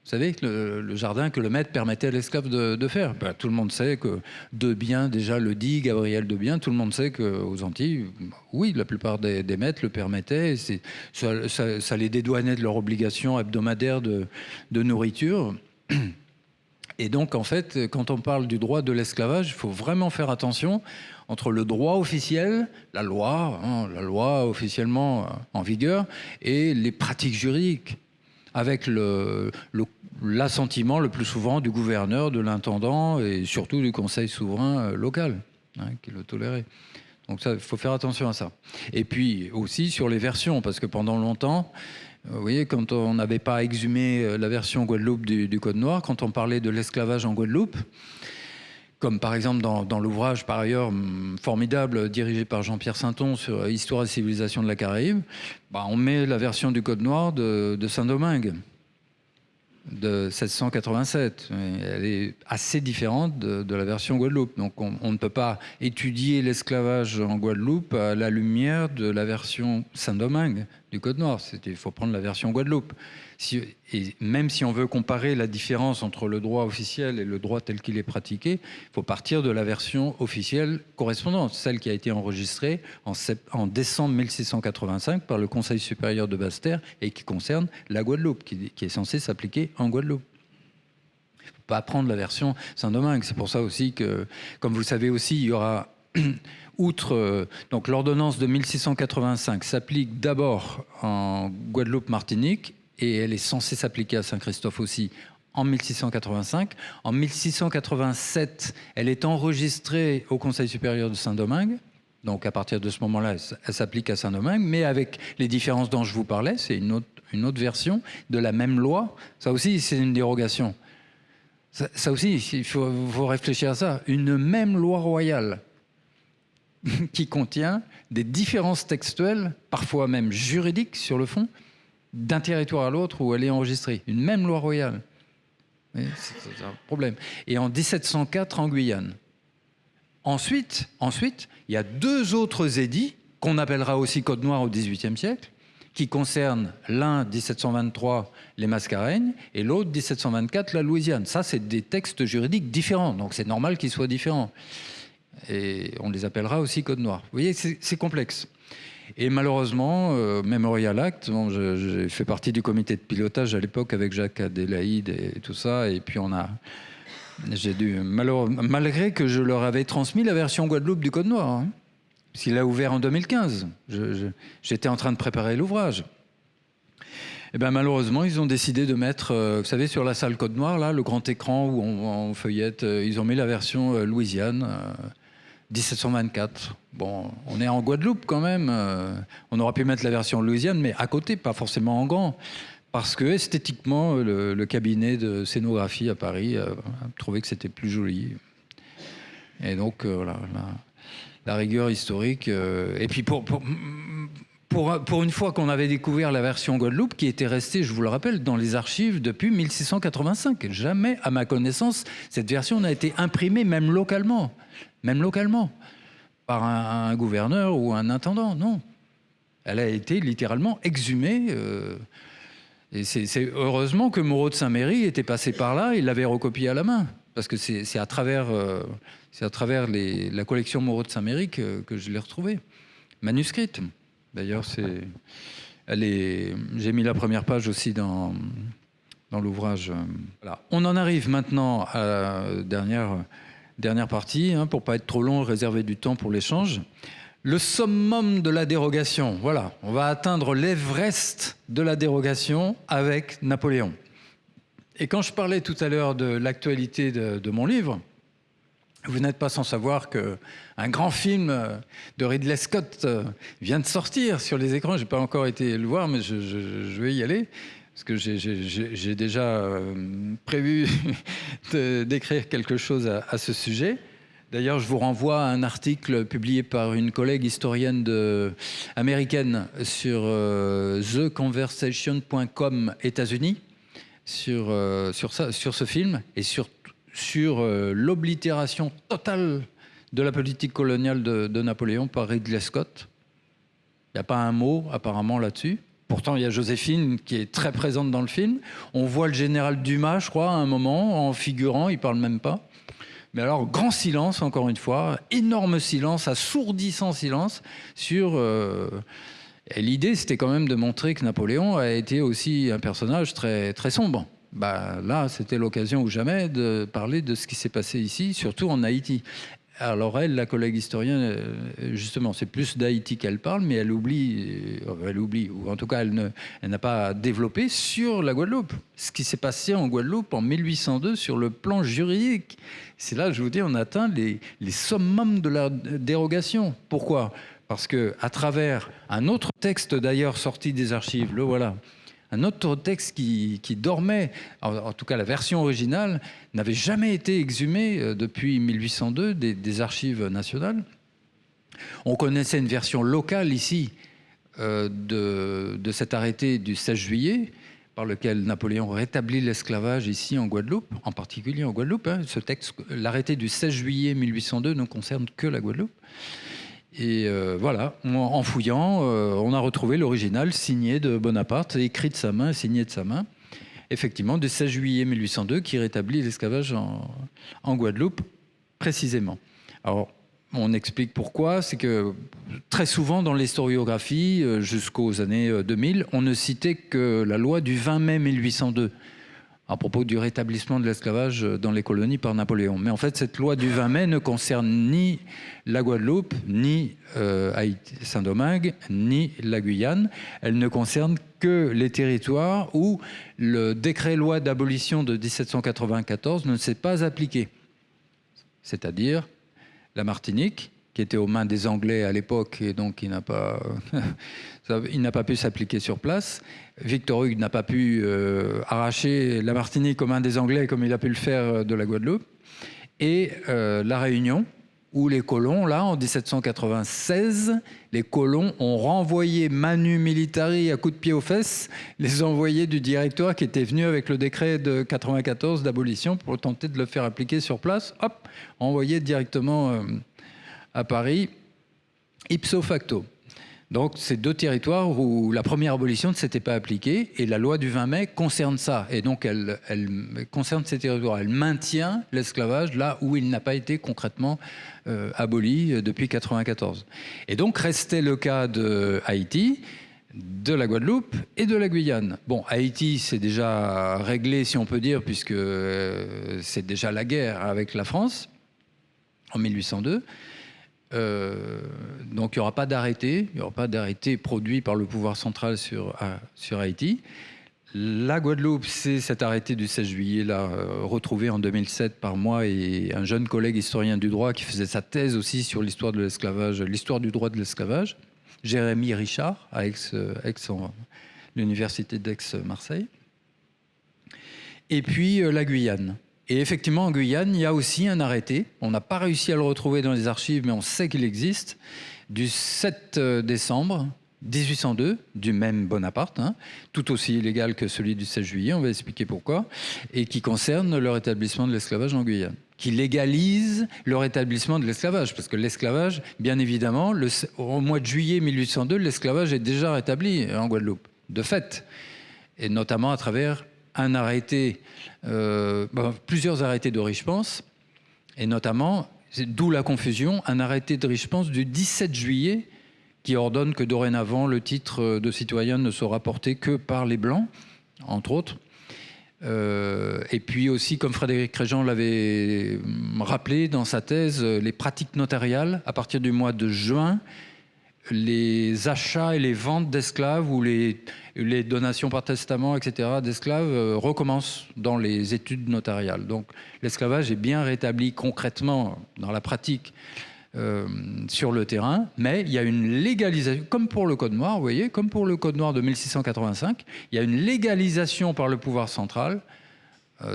Vous savez, le jardin que le maître permettait à l'esclave de faire. Ben, tout le monde sait que Debien, déjà le dit, Gabriel Debien, tout le monde sait qu'aux Antilles, oui, la plupart des maîtres le permettaient. Ça les dédouanait de leur obligation hebdomadaire de nourriture. Et donc, en fait, quand on parle du droit de l'esclavage, il faut vraiment faire attention entre le droit officiel, la loi officiellement en vigueur, et les pratiques juridiques, avec l'assentiment le plus souvent du gouverneur, de l'intendant et surtout du conseil souverain local, qui le tolérait. Donc ça, il faut faire attention à ça. Et puis aussi sur les versions, parce que pendant longtemps, vous voyez, quand on n'avait pas exhumé la version Guadeloupe du Code noir, quand on parlait de l'esclavage en Guadeloupe, comme par exemple dans l'ouvrage par ailleurs formidable dirigé par Jean-Pierre Sainton sur Histoire et civilisation de la Caraïbe, on met la version du Code noir de Saint-Domingue de 1787. Elle est assez différente de la version Guadeloupe. Donc on ne peut pas étudier l'esclavage en Guadeloupe à la lumière de la version Saint-Domingue du Code noir. Il faut prendre la version Guadeloupe. Et même si on veut comparer la différence entre le droit officiel et le droit tel qu'il est pratiqué, il faut partir de la version officielle correspondante, celle qui a été enregistrée en décembre 1685 par le Conseil supérieur de Basse-Terre et qui concerne la Guadeloupe, qui est censée s'appliquer en Guadeloupe. Il ne faut pas prendre la version Saint-Domingue. C'est pour ça aussi que, comme vous le savez aussi, il y aura... donc l'ordonnance de 1685 s'applique d'abord en Guadeloupe-Martinique et elle est censée s'appliquer à Saint-Christophe aussi en 1685. En 1687, elle est enregistrée au Conseil supérieur de Saint-Domingue. Donc à partir de ce moment-là, elle s'applique à Saint-Domingue, mais avec les différences dont je vous parlais, c'est une autre version de la même loi. Ça aussi, c'est une dérogation. Ça aussi, il faut réfléchir à ça. Une même loi royale qui contient des différences textuelles, parfois même juridiques sur le fond, d'un territoire à l'autre où elle est enregistrée. Une même loi royale. C'est un problème. Et en 1704 en Guyane. Ensuite, il y a deux autres édits qu'on appellera aussi Code noir au XVIIIe siècle, qui concernent l'un 1723 les Mascareignes et l'autre 1724 la Louisiane. Ça, c'est des textes juridiques différents, donc c'est normal qu'ils soient différents. Et on les appellera aussi Code noir. Vous voyez, c'est complexe. Et malheureusement, Memorial Act, j'ai fait partie du comité de pilotage à l'époque avec Jacques Adélaïde et tout ça, et puis j'ai dû, malgré que je leur avais transmis la version Guadeloupe du Code noir, hein, parce qu'il a ouvert en 2015. J'étais en train de préparer l'ouvrage. Et bien malheureusement, ils ont décidé de mettre, vous savez, sur la salle Code noir, là, le grand écran où on feuillette, ils ont mis la version Louisiane. 1724. Bon, on est en Guadeloupe quand même. On aurait pu mettre la version Louisiane, mais à côté, pas forcément en grand. Parce que esthétiquement, le cabinet de scénographie à Paris a trouvé que c'était plus joli. Et donc, voilà, la rigueur historique. Et puis, pour une fois qu'on avait découvert la version Guadeloupe, qui était restée, je vous le rappelle, dans les archives depuis 1685. Jamais, à ma connaissance, cette version n'a été imprimée, même localement, par un gouverneur ou un intendant, non. Elle a été littéralement exhumée. Et c'est heureusement que Moreau de Saint-Méry était passé par là, il l'avait recopié à la main. Parce que c'est à travers la collection Moreau de Saint-Méry que je l'ai retrouvée, manuscrite. D'ailleurs, j'ai mis la première page aussi dans dans l'ouvrage. Voilà. On en arrive maintenant à la dernière partie, hein, pour pas être trop long, réserver du temps pour l'échange. Le summum de la dérogation. Voilà, on va atteindre l'Everest de la dérogation avec Napoléon. Et quand je parlais tout à l'heure de l'actualité de mon livre, vous n'êtes pas sans savoir qu'un grand film de Ridley Scott vient de sortir sur les écrans. Je n'ai pas encore été le voir, mais je vais y aller. Parce que j'ai déjà prévu d'écrire quelque chose à ce sujet. D'ailleurs, je vous renvoie à un article publié par une collègue historienne américaine sur theconversation.com États-Unis, sur ce film et sur l'oblitération totale de la politique coloniale de Napoléon par Ridley Scott. Il n'y a pas un mot apparemment là-dessus. Pourtant, il y a Joséphine qui est très présente dans le film. On voit le général Dumas, je crois, à un moment, en figurant, il ne parle même pas. Mais alors, grand silence, encore une fois, énorme silence, assourdissant silence sur... Et l'idée, c'était quand même de montrer que Napoléon a été aussi un personnage très, très sombre. Bah, là, c'était l'occasion ou jamais de parler de ce qui s'est passé ici, surtout en Haïti. Alors elle, la collègue historienne, justement, c'est plus d'Haïti qu'elle parle, mais elle oublie, ou en tout cas, elle n'a pas développé sur la Guadeloupe. Ce qui s'est passé en Guadeloupe en 1802 sur le plan juridique. C'est là, je vous dis, on atteint les summums de la dérogation. Pourquoi ? Parce qu'à travers un autre texte d'ailleurs sorti des archives, le voilà, un autre texte qui dormait, en tout cas la version originale, n'avait jamais été exhumé depuis 1802 des archives nationales. On connaissait une version locale ici de cet arrêté du 16 juillet, par lequel Napoléon rétablit l'esclavage ici en Guadeloupe, en particulier en Guadeloupe. Hein. Ce texte, l'arrêté du 16 juillet 1802 ne concerne que la Guadeloupe. Et voilà, en fouillant, on a retrouvé l'original signé de Bonaparte, écrit de sa main, signé de sa main, effectivement, du 16 juillet 1802, qui rétablit l'esclavage en Guadeloupe, précisément. Alors, on explique pourquoi, c'est que très souvent dans l'historiographie, jusqu'aux années 2000, on ne citait que la loi du 20 mai 1802, à propos du rétablissement de l'esclavage dans les colonies par Napoléon. Mais en fait, cette loi du 20 mai ne concerne ni la Guadeloupe, ni Saint-Domingue, ni la Guyane. Elle ne concerne que les territoires où le décret-loi d'abolition de 1794 ne s'est pas appliqué. C'est-à-dire la Martinique, qui était aux mains des Anglais à l'époque, et donc il n'a pas pu s'appliquer sur place. Victor Hugues n'a pas pu arracher la Martinique aux mains des Anglais comme il a pu le faire de la Guadeloupe. Et la Réunion, où les colons, là, en 1796, les colons ont renvoyé Manu Militari à coups de pied aux fesses, les envoyés du directoire qui était venu avec le décret de 94 d'abolition pour tenter de le faire appliquer sur place. Hop, envoyé directement à Paris, ipso facto. Donc, c'est deux territoires où la première abolition ne s'était pas appliquée et la loi du 20 mai concerne ça. Et donc, elle concerne ces territoires. Elle maintient l'esclavage là où il n'a pas été concrètement aboli depuis 1994. Et donc, restait le cas de Haïti, de la Guadeloupe et de la Guyane. Bon, Haïti, c'est déjà réglé, si on peut dire, puisque c'est déjà la guerre avec la France en 1802. Donc il n'y aura pas d'arrêté, produit par le pouvoir central sur Haïti. La Guadeloupe, c'est cet arrêté du 16 juillet, là, retrouvé en 2007 par moi et un jeune collègue historien du droit qui faisait sa thèse aussi sur l'histoire de l'esclavage, l'histoire du droit de l'esclavage, Jérémy Richard, à l'université d'Aix-Marseille. Et puis la Guyane. Et effectivement, en Guyane, il y a aussi un arrêté. On n'a pas réussi à le retrouver dans les archives, mais on sait qu'il existe, du 7 décembre 1802, du même Bonaparte, hein, tout aussi illégal que celui du 16 juillet, on va expliquer pourquoi, et qui concerne le rétablissement de l'esclavage en Guyane, qui légalise le rétablissement de l'esclavage, parce que l'esclavage, bien évidemment, au mois de juillet 1802, l'esclavage est déjà rétabli en Guadeloupe, de fait, et notamment à travers un arrêté, plusieurs arrêtés de Richepense, et notamment, d'où la confusion, un arrêté de Richepense du 17 juillet qui ordonne que dorénavant le titre de citoyen ne sera porté que par les Blancs, entre autres. Et puis aussi, comme Frédéric Réjean l'avait rappelé dans sa thèse, les pratiques notariales, à partir du mois de juin, les achats et les ventes d'esclaves ou les donations par testament, etc., d'esclaves recommencent dans les études notariales. Donc l'esclavage est bien rétabli concrètement dans la pratique sur le terrain, mais il y a une légalisation, comme pour le Code noir, vous voyez, comme pour le Code noir de 1685, il y a une légalisation par le pouvoir central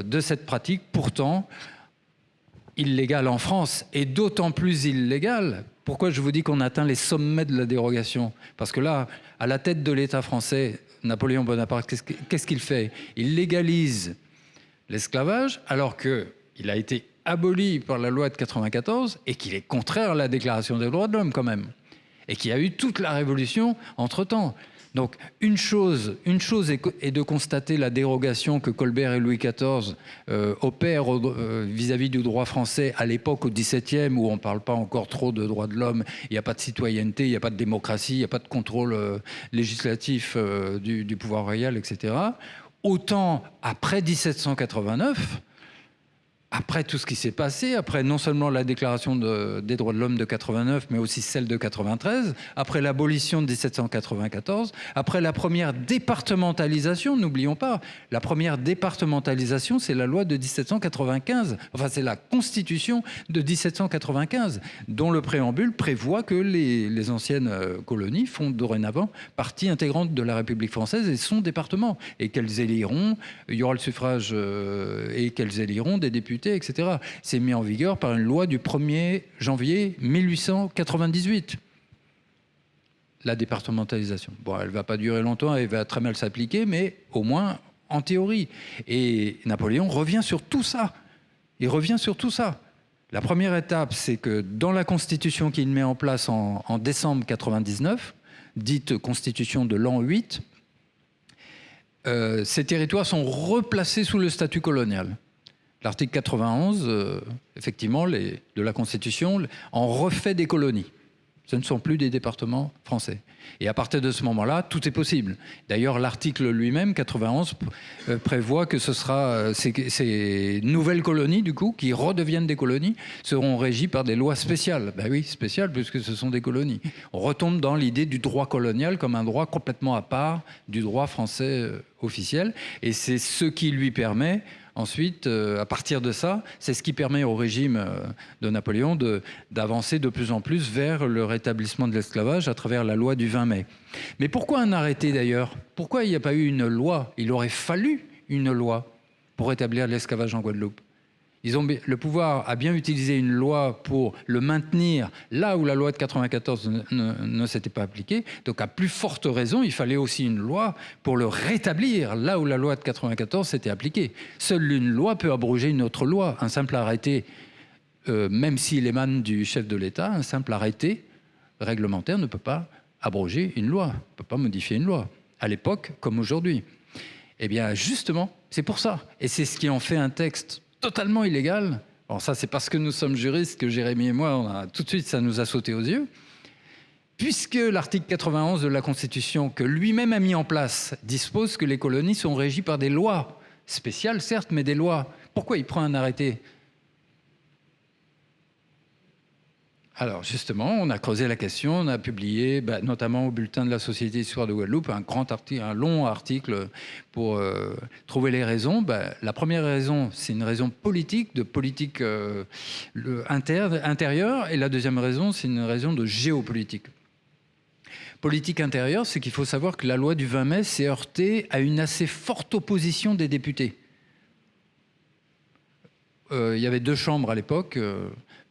de cette pratique, pourtant illégale en France, et d'autant plus illégale. Pourquoi je vous dis qu'on atteint les sommets de la dérogation? Parce que là, à la tête de l'État français, Napoléon Bonaparte, qu'est-ce qu'il fait? Il légalise l'esclavage, alors qu'il a été aboli par la loi de 94 et qu'il est contraire à la Déclaration des droits de l'homme quand même, et qu'il y a eu toute la révolution entre-temps. Donc une chose est de constater la dérogation que Colbert et Louis XIV opèrent vis-à-vis du droit français à l'époque au XVIIe, où on ne parle pas encore trop de droits de l'homme, il n'y a pas de citoyenneté, il n'y a pas de démocratie, il n'y a pas de contrôle législatif du pouvoir royal, etc. Autant après 1789, après tout ce qui s'est passé, après non seulement la déclaration des droits de l'homme de 89, mais aussi celle de 93, après l'abolition de 1794, après la première départementalisation, n'oublions pas, la première départementalisation, c'est la loi de 1795, enfin c'est la Constitution de 1795, dont le préambule prévoit que les anciennes colonies font dorénavant partie intégrante de la République française et son département, et qu'elles éliront, il y aura le suffrage et qu'elles éliront des députés, etc. C'est mis en vigueur par une loi du 1er janvier 1898. La départementalisation. Bon, elle ne va pas durer longtemps, elle va très mal s'appliquer, mais au moins en théorie. Et Napoléon revient sur tout ça. Il revient sur tout ça. La première étape, c'est que dans la Constitution qu'il met en place en décembre 99, dite Constitution de l'an 8, ces territoires sont replacés sous le statut colonial. L'article 91, effectivement, de la Constitution, en refait des colonies. Ce ne sont plus des départements français. Et à partir de ce moment-là, tout est possible. D'ailleurs, l'article lui-même, 91, prévoit que ce sera ces nouvelles colonies, du coup, qui redeviennent des colonies, seront régies par des lois spéciales. Ben oui, spéciales, puisque ce sont des colonies. On retombe dans l'idée du droit colonial comme un droit complètement à part du droit français officiel. Et c'est ce qui lui permet... Ensuite, à partir de ça, c'est ce qui permet au régime de Napoléon d'avancer de plus en plus vers le rétablissement de l'esclavage à travers la loi du 20 mai. Mais pourquoi un arrêté d'ailleurs? Pourquoi il n'y a pas eu une loi? Il aurait fallu une loi pour rétablir l'esclavage en Guadeloupe. Le pouvoir a bien utilisé une loi pour le maintenir là où la loi de 94 ne s'était pas appliquée. Donc à plus forte raison, il fallait aussi une loi pour le rétablir là où la loi de 94 s'était appliquée. Seule une loi peut abroger une autre loi. Un simple arrêté, même s'il émane du chef de l'État, un simple arrêté réglementaire ne peut pas abroger une loi, ne peut pas modifier une loi, à l'époque comme aujourd'hui. Eh bien justement, c'est pour ça. Et c'est ce qui en fait un texte totalement illégal. Alors ça, c'est parce que nous sommes juristes que Jérémy et moi, tout de suite, ça nous a sauté aux yeux. Puisque l'article 91 de la Constitution, que lui-même a mis en place, dispose que les colonies sont régies par des lois spéciales, certes, mais des lois. Pourquoi il prend un arrêté? Alors justement, on a creusé la question, on a publié, notamment au bulletin de la Société d'Histoire de Guadeloupe, un long article pour trouver les raisons. La première raison, c'est une raison politique, de politique intérieure, et la deuxième raison, c'est une raison de géopolitique. Politique intérieure, c'est qu'il faut savoir que la loi du 20 mai s'est heurtée à une assez forte opposition des députés. Il y avait deux chambres à l'époque,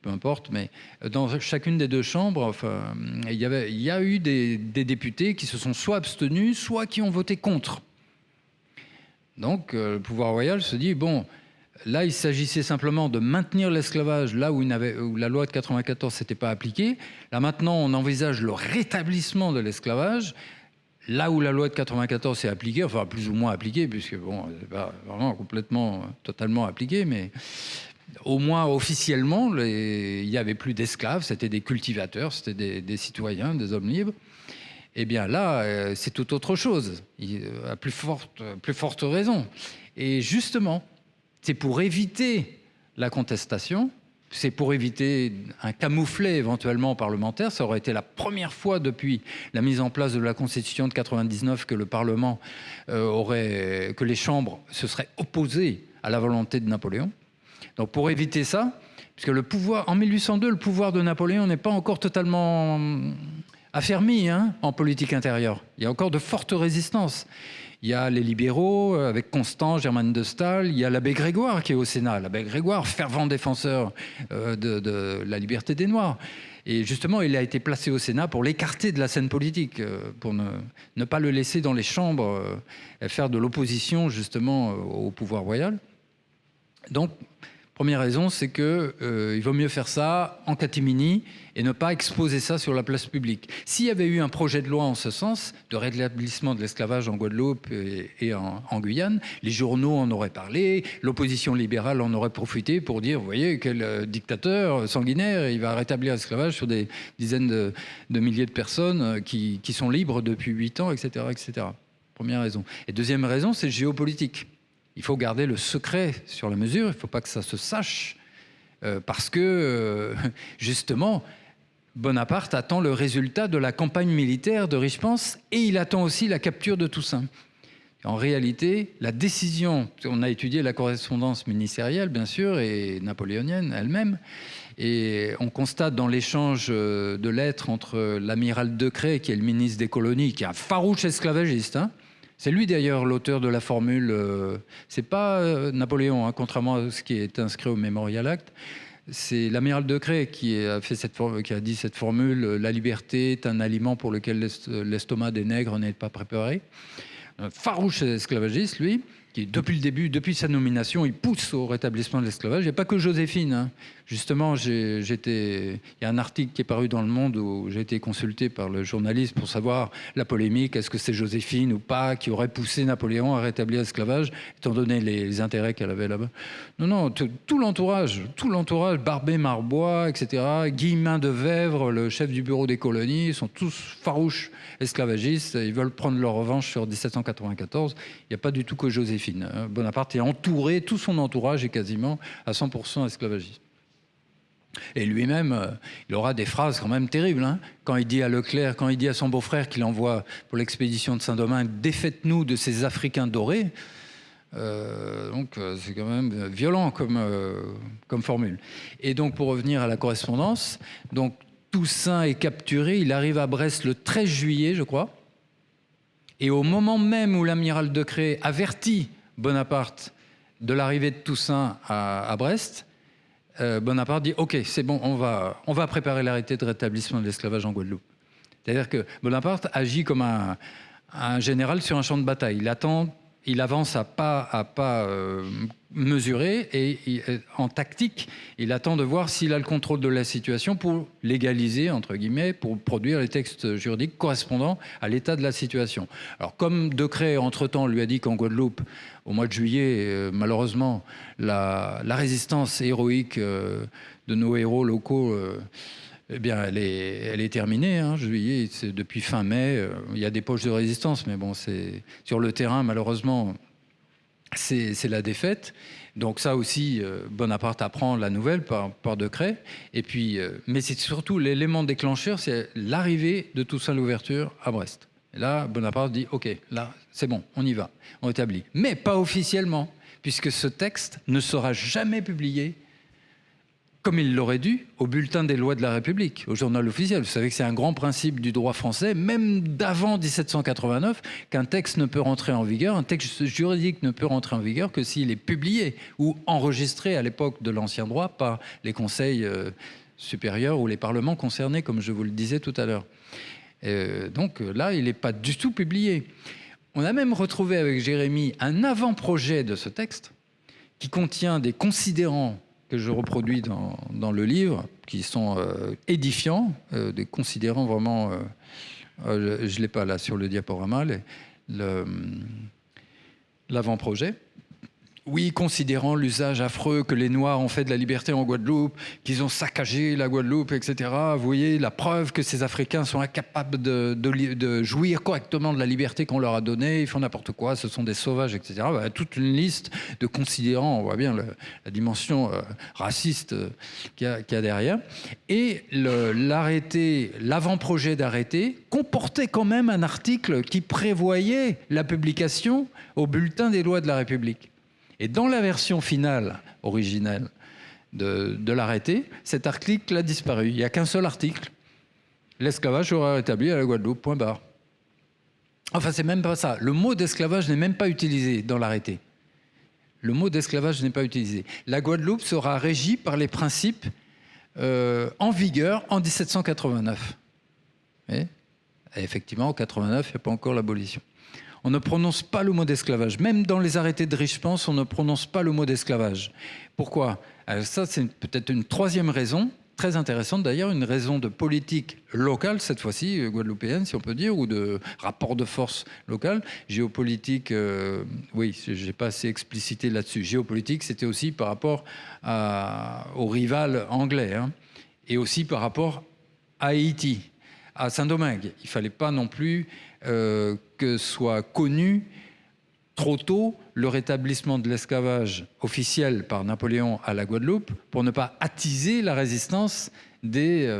peu importe, mais dans chacune des deux chambres, enfin, il y a eu des députés qui se sont soit abstenus, soit qui ont voté contre. Donc le pouvoir royal se dit, bon, là il s'agissait simplement de maintenir l'esclavage là où la loi de 94 s'était pas appliquée. Là maintenant on envisage le rétablissement de l'esclavage. Là où la loi de 94 s'est appliquée, enfin plus ou moins appliquée, puisque bon, c'est pas vraiment complètement, totalement appliquée, mais au moins officiellement, il n'y avait plus d'esclaves, c'était des cultivateurs, c'était des citoyens, des hommes libres. Eh bien là, c'est tout autre chose, à plus forte raison. Et justement, c'est pour éviter la contestation, c'est pour éviter un camouflet éventuellement parlementaire. Ça aurait été la première fois depuis la mise en place de la Constitution de 99 que le Parlement que les chambres se seraient opposées à la volonté de Napoléon. Donc pour éviter ça, puisque le pouvoir, en 1802, le pouvoir de Napoléon n'est pas encore totalement affermi en politique intérieure. Il y a encore de fortes résistances. Il y a les libéraux avec Constant, Germaine de Staël. Il y a l'abbé Grégoire qui est au Sénat. L'abbé Grégoire, fervent défenseur de la liberté des Noirs. Et justement, il a été placé au Sénat pour l'écarter de la scène politique, pour ne pas le laisser dans les chambres, faire de l'opposition justement au pouvoir royal. Donc, première raison, c'est qu'il vaut mieux faire ça en catimini et ne pas exposer ça sur la place publique. S'il y avait eu un projet de loi en ce sens, de rétablissement de l'esclavage en Guadeloupe et en Guyane, les journaux en auraient parlé, l'opposition libérale en aurait profité pour dire, vous voyez, quel dictateur sanguinaire, il va rétablir l'esclavage sur des dizaines de milliers de personnes qui sont libres depuis 8 ans, etc., etc. Première raison. Et deuxième raison, c'est géopolitique. Il faut garder le secret sur la mesure, il ne faut pas que ça se sache, parce que, justement, Bonaparte attend le résultat de la campagne militaire de Richepense et il attend aussi la capture de Toussaint. En réalité, la décision, on a étudié la correspondance ministérielle, bien sûr, et napoléonienne elle-même, et on constate dans l'échange de lettres entre l'amiral Decrès, qui est le ministre des colonies, qui est un farouche esclavagiste, c'est lui d'ailleurs l'auteur de la formule, c'est pas Napoléon, contrairement à ce qui est inscrit au Memorial Act, c'est l'amiral Decrès qui a dit cette formule, la liberté est un aliment pour lequel l'estomac des nègres n'est pas préparé. Un farouche esclavagiste, lui, qui depuis le début, depuis sa nomination, il pousse au rétablissement de l'esclavage. Il n'y a pas que Joséphine. Justement, il y a un article qui est paru dans Le Monde où j'ai été consulté par le journaliste pour savoir la polémique, est-ce que c'est Joséphine ou pas qui aurait poussé Napoléon à rétablir l'esclavage, étant donné les intérêts qu'elle avait là-bas. Non, tout l'entourage, Barbé Marbois, etc., Guillemin de Vèvre, le chef du bureau des colonies, sont tous farouches esclavagistes. Ils veulent prendre leur revanche sur 1794. Il n'y a pas du tout que Joséphine. Bonaparte est entouré, tout son entourage est quasiment à 100% esclavagiste. Et lui-même, il aura des phrases quand même terribles. Quand il dit à Leclerc, quand il dit à son beau-frère qu'il envoie pour l'expédition de Saint-Domingue, défaites-nous de ces Africains dorés. Donc c'est quand même violent comme formule. Et donc pour revenir à la correspondance, donc Toussaint est capturé, il arrive à Brest le 13 juillet, je crois. Et au moment même où l'amiral Decrès avertit Bonaparte de l'arrivée de Toussaint à Brest, Bonaparte dit « Ok, c'est bon, on va préparer l'arrêté de rétablissement de l'esclavage en Guadeloupe. » C'est-à-dire que Bonaparte agit comme un général sur un champ de bataille. Il avance à pas mesuré et en tactique, il attend de voir s'il a le contrôle de la situation pour légaliser, entre guillemets, pour produire les textes juridiques correspondant à l'état de la situation. Alors comme Decrès, entre-temps, lui a dit qu'en Guadeloupe, au mois de juillet, malheureusement, la résistance héroïque de nos héros locaux... eh bien, elle est terminée. Juillet, c'est depuis fin mai. Il y a des poches de résistance, mais bon, c'est sur le terrain, malheureusement, c'est la défaite. Donc ça aussi, Bonaparte apprend la nouvelle par Decrès. Et puis, mais c'est surtout l'élément déclencheur, c'est l'arrivée de Toussaint Louverture à Brest. Et là, Bonaparte dit, OK, là, c'est bon, on y va, on établit. Mais pas officiellement, puisque ce texte ne sera jamais publié comme il l'aurait dû, au bulletin des lois de la République, au journal officiel. Vous savez que c'est un grand principe du droit français, même d'avant 1789, qu'un texte ne peut rentrer en vigueur, un texte juridique ne peut rentrer en vigueur que s'il est publié ou enregistré à l'époque de l'ancien droit par les conseils supérieurs ou les parlements concernés, comme je vous le disais tout à l'heure. Donc là, il n'est pas du tout publié. On a même retrouvé avec Jérémie un avant-projet de ce texte qui contient des considérants que je reproduis dans le livre, qui sont édifiants, des considérants vraiment... je ne l'ai pas là sur le diaporama, l'avant-projet. Oui, considérant l'usage affreux que les Noirs ont fait de la liberté en Guadeloupe, qu'ils ont saccagé la Guadeloupe, etc. Vous voyez, la preuve que ces Africains sont incapables de jouir correctement de la liberté qu'on leur a donnée, ils font n'importe quoi, ce sont des sauvages, etc. Bah, toute une liste de considérants, on voit bien la dimension raciste qu'il y a derrière. Et l'arrêté, l'avant-projet d'arrêté comportait quand même un article qui prévoyait la publication au bulletin des lois de la République. Et dans la version finale, originelle de l'arrêté, cet article a disparu. Il n'y a qu'un seul article. L'esclavage sera rétabli à la Guadeloupe, point barre. Enfin, c'est même pas ça. Le mot d'esclavage n'est même pas utilisé dans l'arrêté. Le mot d'esclavage n'est pas utilisé. La Guadeloupe sera régie par les principes en vigueur en 1789. Et effectivement, en 89, il n'y a pas encore l'abolition. On ne prononce pas le mot d'esclavage. Même dans les arrêtés de Richepense, on ne prononce pas le mot d'esclavage. Pourquoi? Alors ça, c'est peut-être une troisième raison, très intéressante d'ailleurs, une raison de politique locale, cette fois-ci, guadeloupéenne, si on peut dire, ou de rapport de force local. Géopolitique, oui, je n'ai pas assez explicité là-dessus. Géopolitique, c'était aussi par rapport au rival anglais, hein, et aussi par rapport à Haïti, à Saint-Domingue. Il ne fallait pas non plus que soit connu trop tôt le rétablissement de l'esclavage officiel par Napoléon à la Guadeloupe pour ne pas attiser la résistance des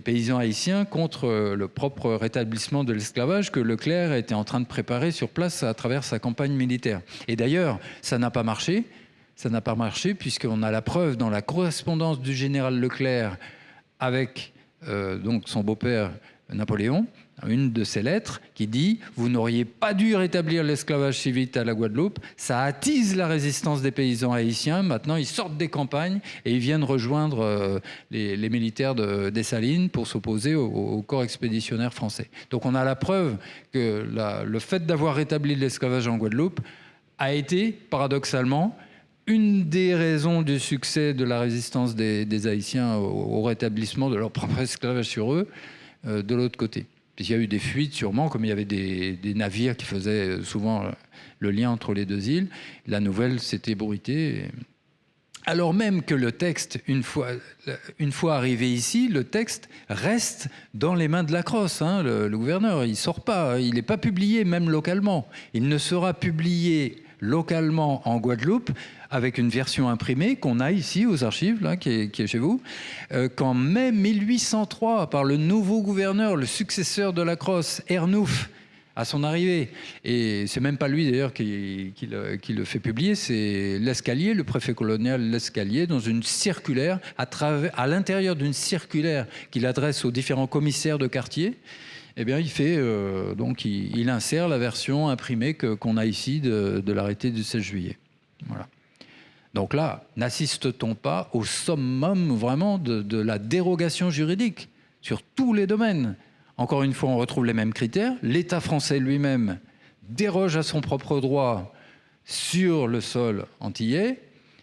paysans haïtiens contre le propre rétablissement de l'esclavage que Leclerc était en train de préparer sur place à travers sa campagne militaire. Et d'ailleurs, ça n'a pas marché. Ça n'a pas marché puisqu'on a la preuve dans la correspondance du général Leclerc avec donc son beau-père Napoléon, une de ses lettres qui dit « Vous n'auriez pas dû rétablir l'esclavage civil à la Guadeloupe, ça attise la résistance des paysans haïtiens, maintenant ils sortent des campagnes et ils viennent rejoindre les militaires des Salines pour s'opposer au corps expéditionnaire français. » Donc on a la preuve que le fait d'avoir rétabli l'esclavage en Guadeloupe a été, paradoxalement, une des raisons du succès de la résistance des Haïtiens au rétablissement de leur propre esclavage sur eux, de l'autre côté. Il y a eu des fuites sûrement, comme il y avait des navires qui faisaient souvent le lien entre les deux îles. La nouvelle s'est ébruitée. Alors même que le texte, une fois arrivé ici, le texte reste dans les mains de Lacrosse, hein, le gouverneur. Il ne sort pas, il n'est pas publié même localement. Il ne sera publié localement en Guadeloupe avec une version imprimée qu'on a ici aux archives, là, qui est chez vous, qu'en mai 1803, par le nouveau gouverneur, le successeur de Lacrosse, Ernouf, à son arrivée. Et c'est même pas lui d'ailleurs qui le fait publier, c'est Lescalier, le préfet colonial Lescalier, dans une circulaire, à l'intérieur d'une circulaire qu'il adresse aux différents commissaires de quartier. Eh bien, il fait donc il insère la version imprimée qu'on a ici de l'arrêté du 16 juillet. Voilà. Donc là, n'assiste-t-on pas au summum vraiment de la dérogation juridique sur tous les domaines? Encore une fois, on retrouve les mêmes critères. L'État français lui-même déroge à son propre droit sur le sol antillais,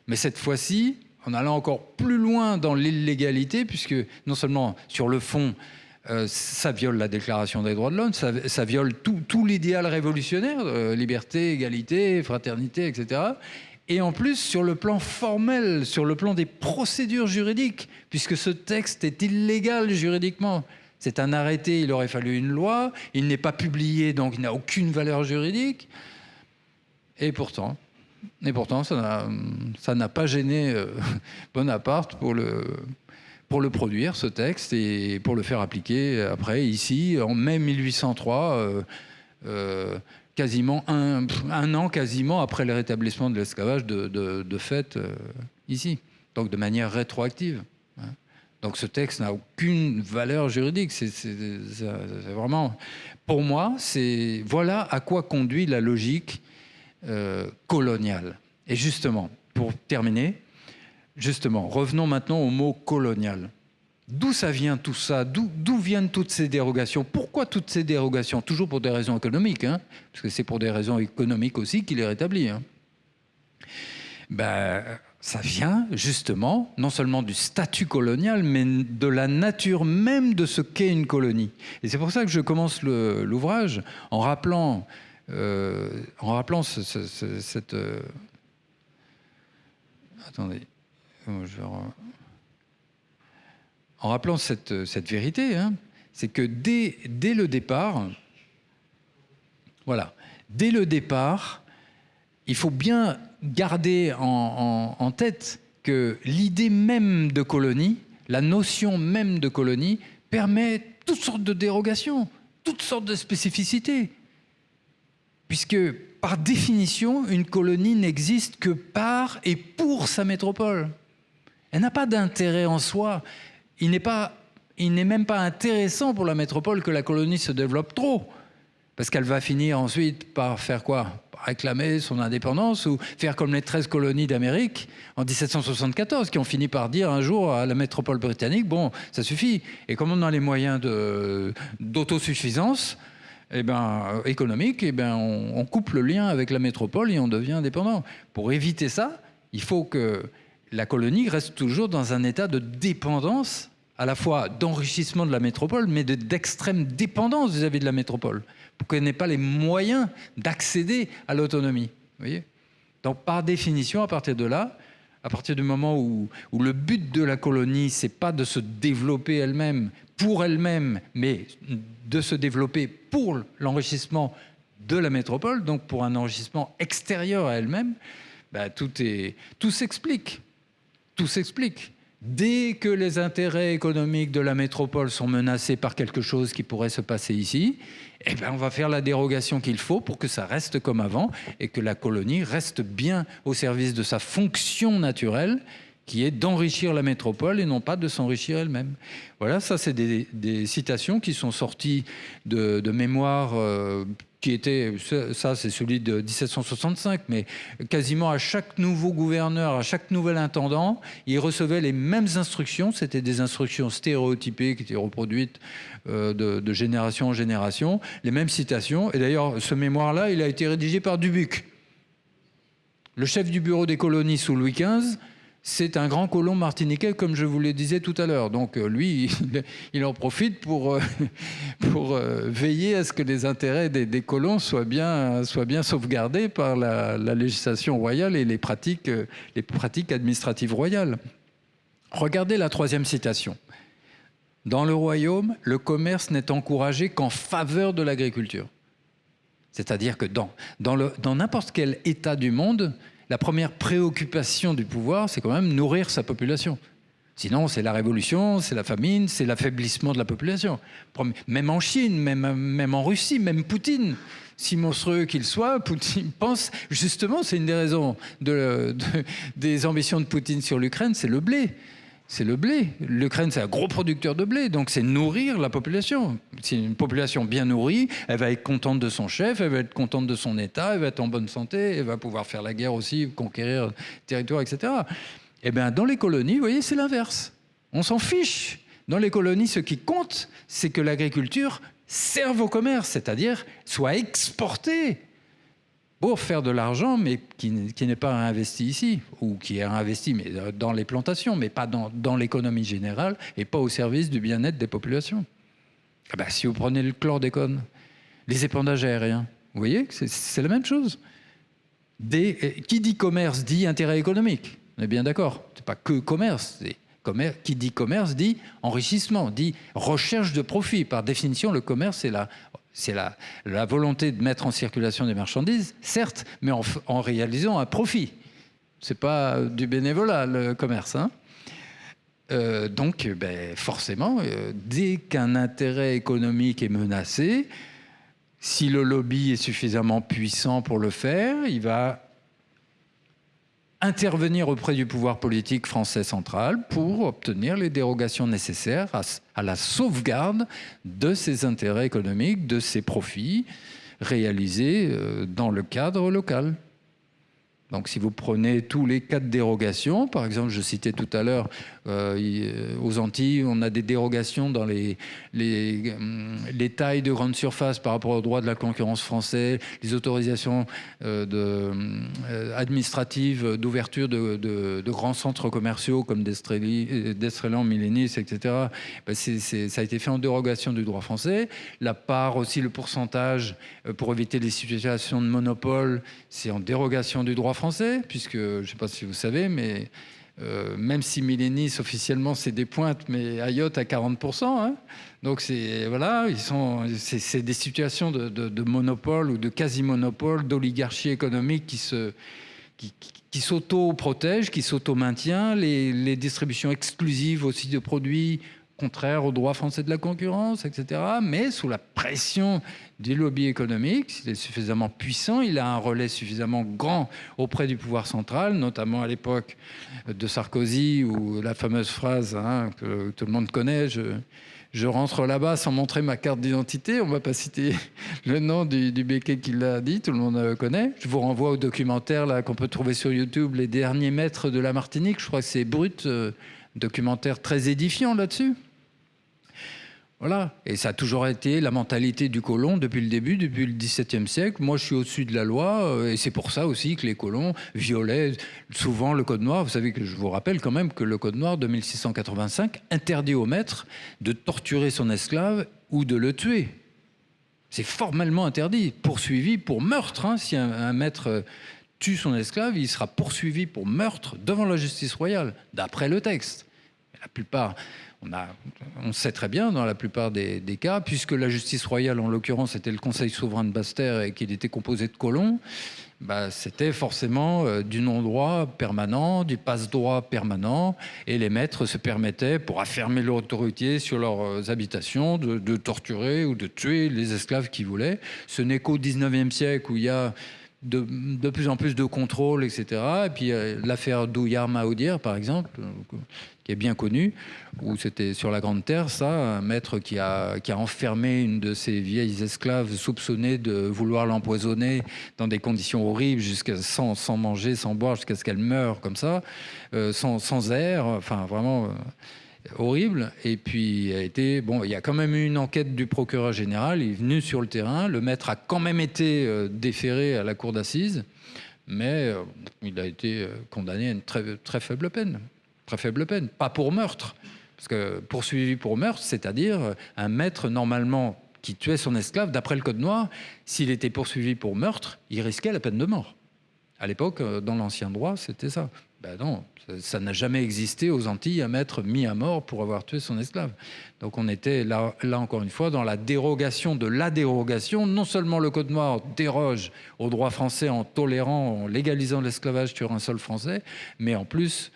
mais cette fois-ci, en allant encore plus loin dans l'illégalité, puisque non seulement sur le fond, ça viole la Déclaration des droits de l'homme, ça viole tout l'idéal révolutionnaire, liberté, égalité, fraternité, etc. Et en plus, sur le plan formel, sur le plan des procédures juridiques, puisque ce texte est illégal juridiquement. C'est un arrêté, il aurait fallu une loi, il n'est pas publié, donc il n'a aucune valeur juridique. Et pourtant ça n'a pas gêné Bonaparte pour le produire, ce texte, et pour le faire appliquer après, ici, en mai 1803, quasiment un an quasiment après le rétablissement de l'esclavage de fait ici, donc de manière rétroactive. Hein. Donc ce texte n'a aucune valeur juridique. C'est vraiment, pour moi, voilà à quoi conduit la logique coloniale. Et justement, pour terminer, revenons maintenant au mot colonial. D'où ça vient tout ça? D'où viennent toutes ces dérogations? Pourquoi toutes ces dérogations? Toujours pour des raisons économiques, hein, parce que c'est pour des raisons économiques aussi qu'il est rétabli. Hein. Ça vient justement non seulement du statut colonial, mais de la nature même de ce qu'est une colonie. Et c'est pour ça que je commence l'ouvrage en rappelant en rappelant cette... attendez. En rappelant cette vérité, hein, c'est que dès le départ, voilà, dès le départ, il faut bien garder en tête que l'idée même de colonie, la notion même de colonie, permet toutes sortes de dérogations, toutes sortes de spécificités. Puisque, par définition, une colonie n'existe que par et pour sa métropole. Elle n'a pas d'intérêt en soi. Il n'est même pas intéressant pour la métropole que la colonie se développe trop. Parce qu'elle va finir ensuite par faire quoi? Par réclamer son indépendance ou faire comme les 13 colonies d'Amérique en 1774, qui ont fini par dire un jour à la métropole britannique, bon, ça suffit. Et comme on a les moyens d'autosuffisance économique, on coupe le lien avec la métropole et on devient indépendant. Pour éviter ça, il faut que la colonie reste toujours dans un état de dépendance, à la fois d'enrichissement de la métropole, mais d'extrême dépendance vis-à-vis de la métropole, pour qu'elle n'ait pas les moyens d'accéder à l'autonomie. Vous voyez ? Donc, par définition, à partir de là, à partir du moment où le but de la colonie, c'est pas de se développer elle-même, pour elle-même, mais de se développer pour l'enrichissement de la métropole, donc pour un enrichissement extérieur à elle-même, tout s'explique. Tout s'explique. Dès que les intérêts économiques de la métropole sont menacés par quelque chose qui pourrait se passer ici, on va faire la dérogation qu'il faut pour que ça reste comme avant et que la colonie reste bien au service de sa fonction naturelle, qui est d'enrichir la métropole et non pas de s'enrichir elle-même. Voilà, ça c'est des citations qui sont sorties de mémoires qui étaient, ça c'est celui de 1765, mais quasiment à chaque nouveau gouverneur, à chaque nouvel intendant, il recevait les mêmes instructions, c'était des instructions stéréotypées qui étaient reproduites de génération en génération, les mêmes citations, et d'ailleurs ce mémoire-là, il a été rédigé par Dubuc. Le chef du bureau des colonies sous Louis XV, c'est un grand colon martiniquais, comme je vous le disais tout à l'heure. Donc lui, il en profite pour veiller à ce que les intérêts des colons soient bien sauvegardés par la législation royale et les pratiques administratives royales. Regardez la troisième citation. Dans le royaume, le commerce n'est encouragé qu'en faveur de l'agriculture. C'est-à-dire que dans n'importe quel État du monde, la première préoccupation du pouvoir, c'est quand même nourrir sa population. Sinon, c'est la révolution, c'est la famine, c'est l'affaiblissement de la population. Même en Chine, même en Russie, même Poutine, si monstrueux qu'il soit, Poutine pense, justement, c'est une des raisons des ambitions de Poutine sur l'Ukraine, c'est le blé. C'est le blé. L'Ukraine, c'est un gros producteur de blé, donc c'est nourrir la population. Si une population bien nourrie, elle va être contente de son chef, elle va être contente de son État, elle va être en bonne santé, elle va pouvoir faire la guerre aussi, conquérir territoire, etc. Dans les colonies, vous voyez, c'est l'inverse. On s'en fiche. Dans les colonies, ce qui compte, c'est que l'agriculture serve au commerce, c'est-à-dire soit exportée pour faire de l'argent, mais qui n'est pas réinvesti ici, ou qui est réinvesti mais dans les plantations, mais pas dans l'économie générale, et pas au service du bien-être des populations. Si vous prenez le chlordécone, les épandages aériens, vous voyez, c'est la même chose. Qui dit commerce dit intérêt économique, on est bien d'accord. C'est pas que commerce, qui dit commerce dit enrichissement, dit recherche de profit. Par définition, le commerce, c'est la volonté de mettre en circulation des marchandises, certes, mais en réalisant un profit. C'est pas du bénévolat, le commerce. Hein. Donc, forcément, dès qu'un intérêt économique est menacé, si le lobby est suffisamment puissant pour le faire, il va intervenir auprès du pouvoir politique français central pour obtenir les dérogations nécessaires à la sauvegarde de ses intérêts économiques, de ses profits réalisés dans le cadre local. Donc, si vous prenez tous les cas de dérogation, par exemple, je citais tout à l'heure, aux Antilles, on a des dérogations dans les tailles de grande surface par rapport au droit de la concurrence français, les autorisations administratives d'ouverture de grands centres commerciaux comme d'Estrelan, Millénis, etc. Ben ça a été fait en dérogation du droit français. La part aussi, le pourcentage pour éviter les situations de monopole, c'est en dérogation du droit français, puisque, je ne sais pas si vous savez, mais même si Millénis officiellement c'est des pointes, mais Ayotte à 40%. Hein. Donc voilà, c'est des situations de monopole ou de quasi-monopole, d'oligarchie économique qui s'auto-protège, qui s'auto-maintient, les distributions exclusives aussi de produits contraires au droit français de la concurrence, etc. Mais sous la pression des lobbies économiques, s'il est suffisamment puissant, il a un relais suffisamment grand auprès du pouvoir central, notamment à l'époque de Sarkozy, où la fameuse phrase que tout le monde connaît, je rentre là-bas sans montrer ma carte d'identité. On ne va pas citer le nom du béquet qui l'a dit, tout le monde connaît. Je vous renvoie au documentaire là, qu'on peut trouver sur YouTube, Les derniers maîtres de la Martinique. Je crois que c'est Brut, documentaire très édifiant là-dessus. Voilà. Et ça a toujours été la mentalité du colon depuis le début, depuis le XVIIe siècle. Moi, je suis au-dessus de la loi. Et c'est pour ça aussi que les colons violaient souvent le Code noir. Vous savez que je vous rappelle quand même que le Code noir de 1685 interdit au maître de torturer son esclave ou de le tuer. C'est formellement interdit, poursuivi pour meurtre. Hein. Si un maître tue son esclave, il sera poursuivi pour meurtre devant la justice royale, d'après le texte. La plupart... On sait très bien dans la plupart des cas, puisque la justice royale, en l'occurrence, était le Conseil souverain de Basse-Terre et qu'il était composé de colons, bah, c'était forcément du non-droit permanent, du passe-droit permanent, et les maîtres se permettaient, pour affirmer leur autorité sur leurs habitations, de torturer ou de tuer les esclaves qu'ils voulaient. Ce n'est qu'au XIXe siècle où il y a de plus en plus de contrôle, etc. Et puis l'affaire Douillard-Mahaudière, par exemple, qui est bien connue, où c'était sur la Grande Terre, ça, un maître qui a enfermé une de ses vieilles esclaves soupçonnées de vouloir l'empoisonner dans des conditions horribles, sans manger, sans boire, jusqu'à ce qu'elle meure comme ça, sans air, enfin vraiment... horrible. Et puis, il y a quand même eu une enquête du procureur général. Il est venu sur le terrain. Le maître a quand même été déféré à la cour d'assises, mais il a été condamné à une très, très faible peine. Très faible peine. Pas pour meurtre. Parce que poursuivi pour meurtre, c'est-à-dire un maître, normalement, qui tuait son esclave, d'après le Code noir, s'il était poursuivi pour meurtre, il risquait la peine de mort. À l'époque, dans l'ancien droit, c'était ça. Ben non, ça n'a jamais existé aux Antilles un maître mis à mort pour avoir tué son esclave. Donc on était là encore une fois dans la dérogation de la dérogation. Non seulement le Code noir déroge au droit français en tolérant, en légalisant l'esclavage sur un sol français, mais en plus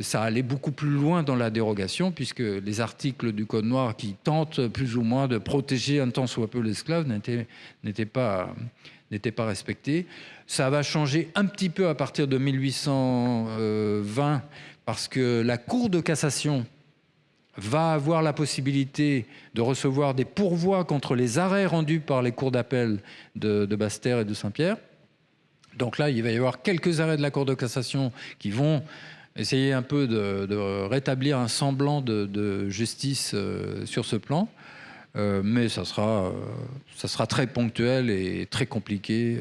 ça allait beaucoup plus loin dans la dérogation, puisque les articles du Code noir qui tentent plus ou moins de protéger un tant soit peu l'esclave n'étaient pas respectés. Ça va changer un petit peu à partir de 1820 parce que la Cour de cassation va avoir la possibilité de recevoir des pourvois contre les arrêts rendus par les cours d'appel de Basse-Terre et de Saint-Pierre. Donc là, il va y avoir quelques arrêts de la Cour de cassation qui vont essayer un peu de rétablir un semblant de justice sur ce plan. Mais ça sera très ponctuel et très compliqué.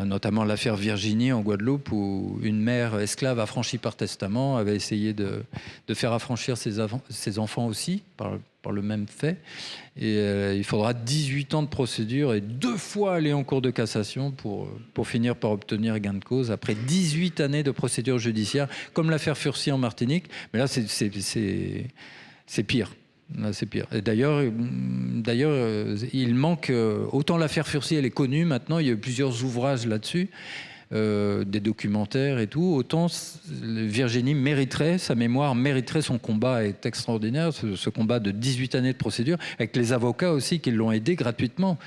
Notamment l'affaire Virginie en Guadeloupe, où une mère esclave affranchie par testament avait essayé de faire affranchir ses enfants aussi par le même fait. Et il faudra 18 ans de procédure et 2 fois aller en cour de cassation pour finir par obtenir gain de cause après 18 années de procédure judiciaire, comme l'affaire Furcy en Martinique. Mais là, c'est pire. Là, c'est pire. Et d'ailleurs, il manque... autant l'affaire Furcy, elle est connue maintenant, il y a eu plusieurs ouvrages là-dessus, des documentaires et tout, autant Virginie mériterait, sa mémoire mériterait, son combat est extraordinaire, ce combat de 18 années de procédure, avec les avocats aussi qui l'ont aidé gratuitement,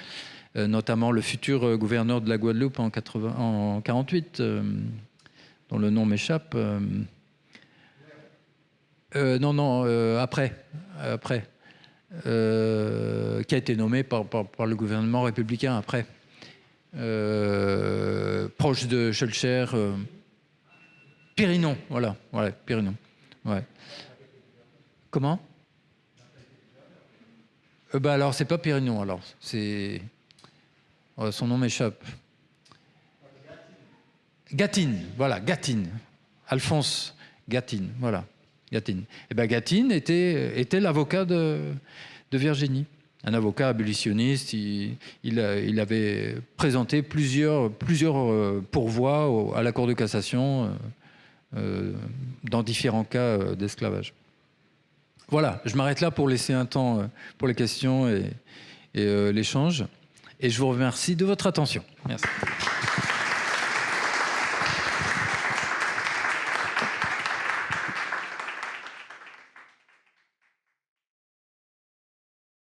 notamment le futur gouverneur de la Guadeloupe en 48, dont le nom m'échappe... après, qui a été nommé par le gouvernement républicain après. proche de Schœlcher. Périnon, voilà, Périnon. Ouais. Comment? Alors, c'est pas Périnon, alors. C'est... son nom m'échappe. Gâtine, voilà, Gâtine. Alphonse Gâtine, voilà. Gâtine. Gâtine était l'avocat de Virginie. Un avocat abolitionniste. Il avait présenté plusieurs pourvois à la Cour de cassation dans différents cas d'esclavage. Voilà, je m'arrête là pour laisser un temps pour les questions et l'échange. Et je vous remercie de votre attention. Merci.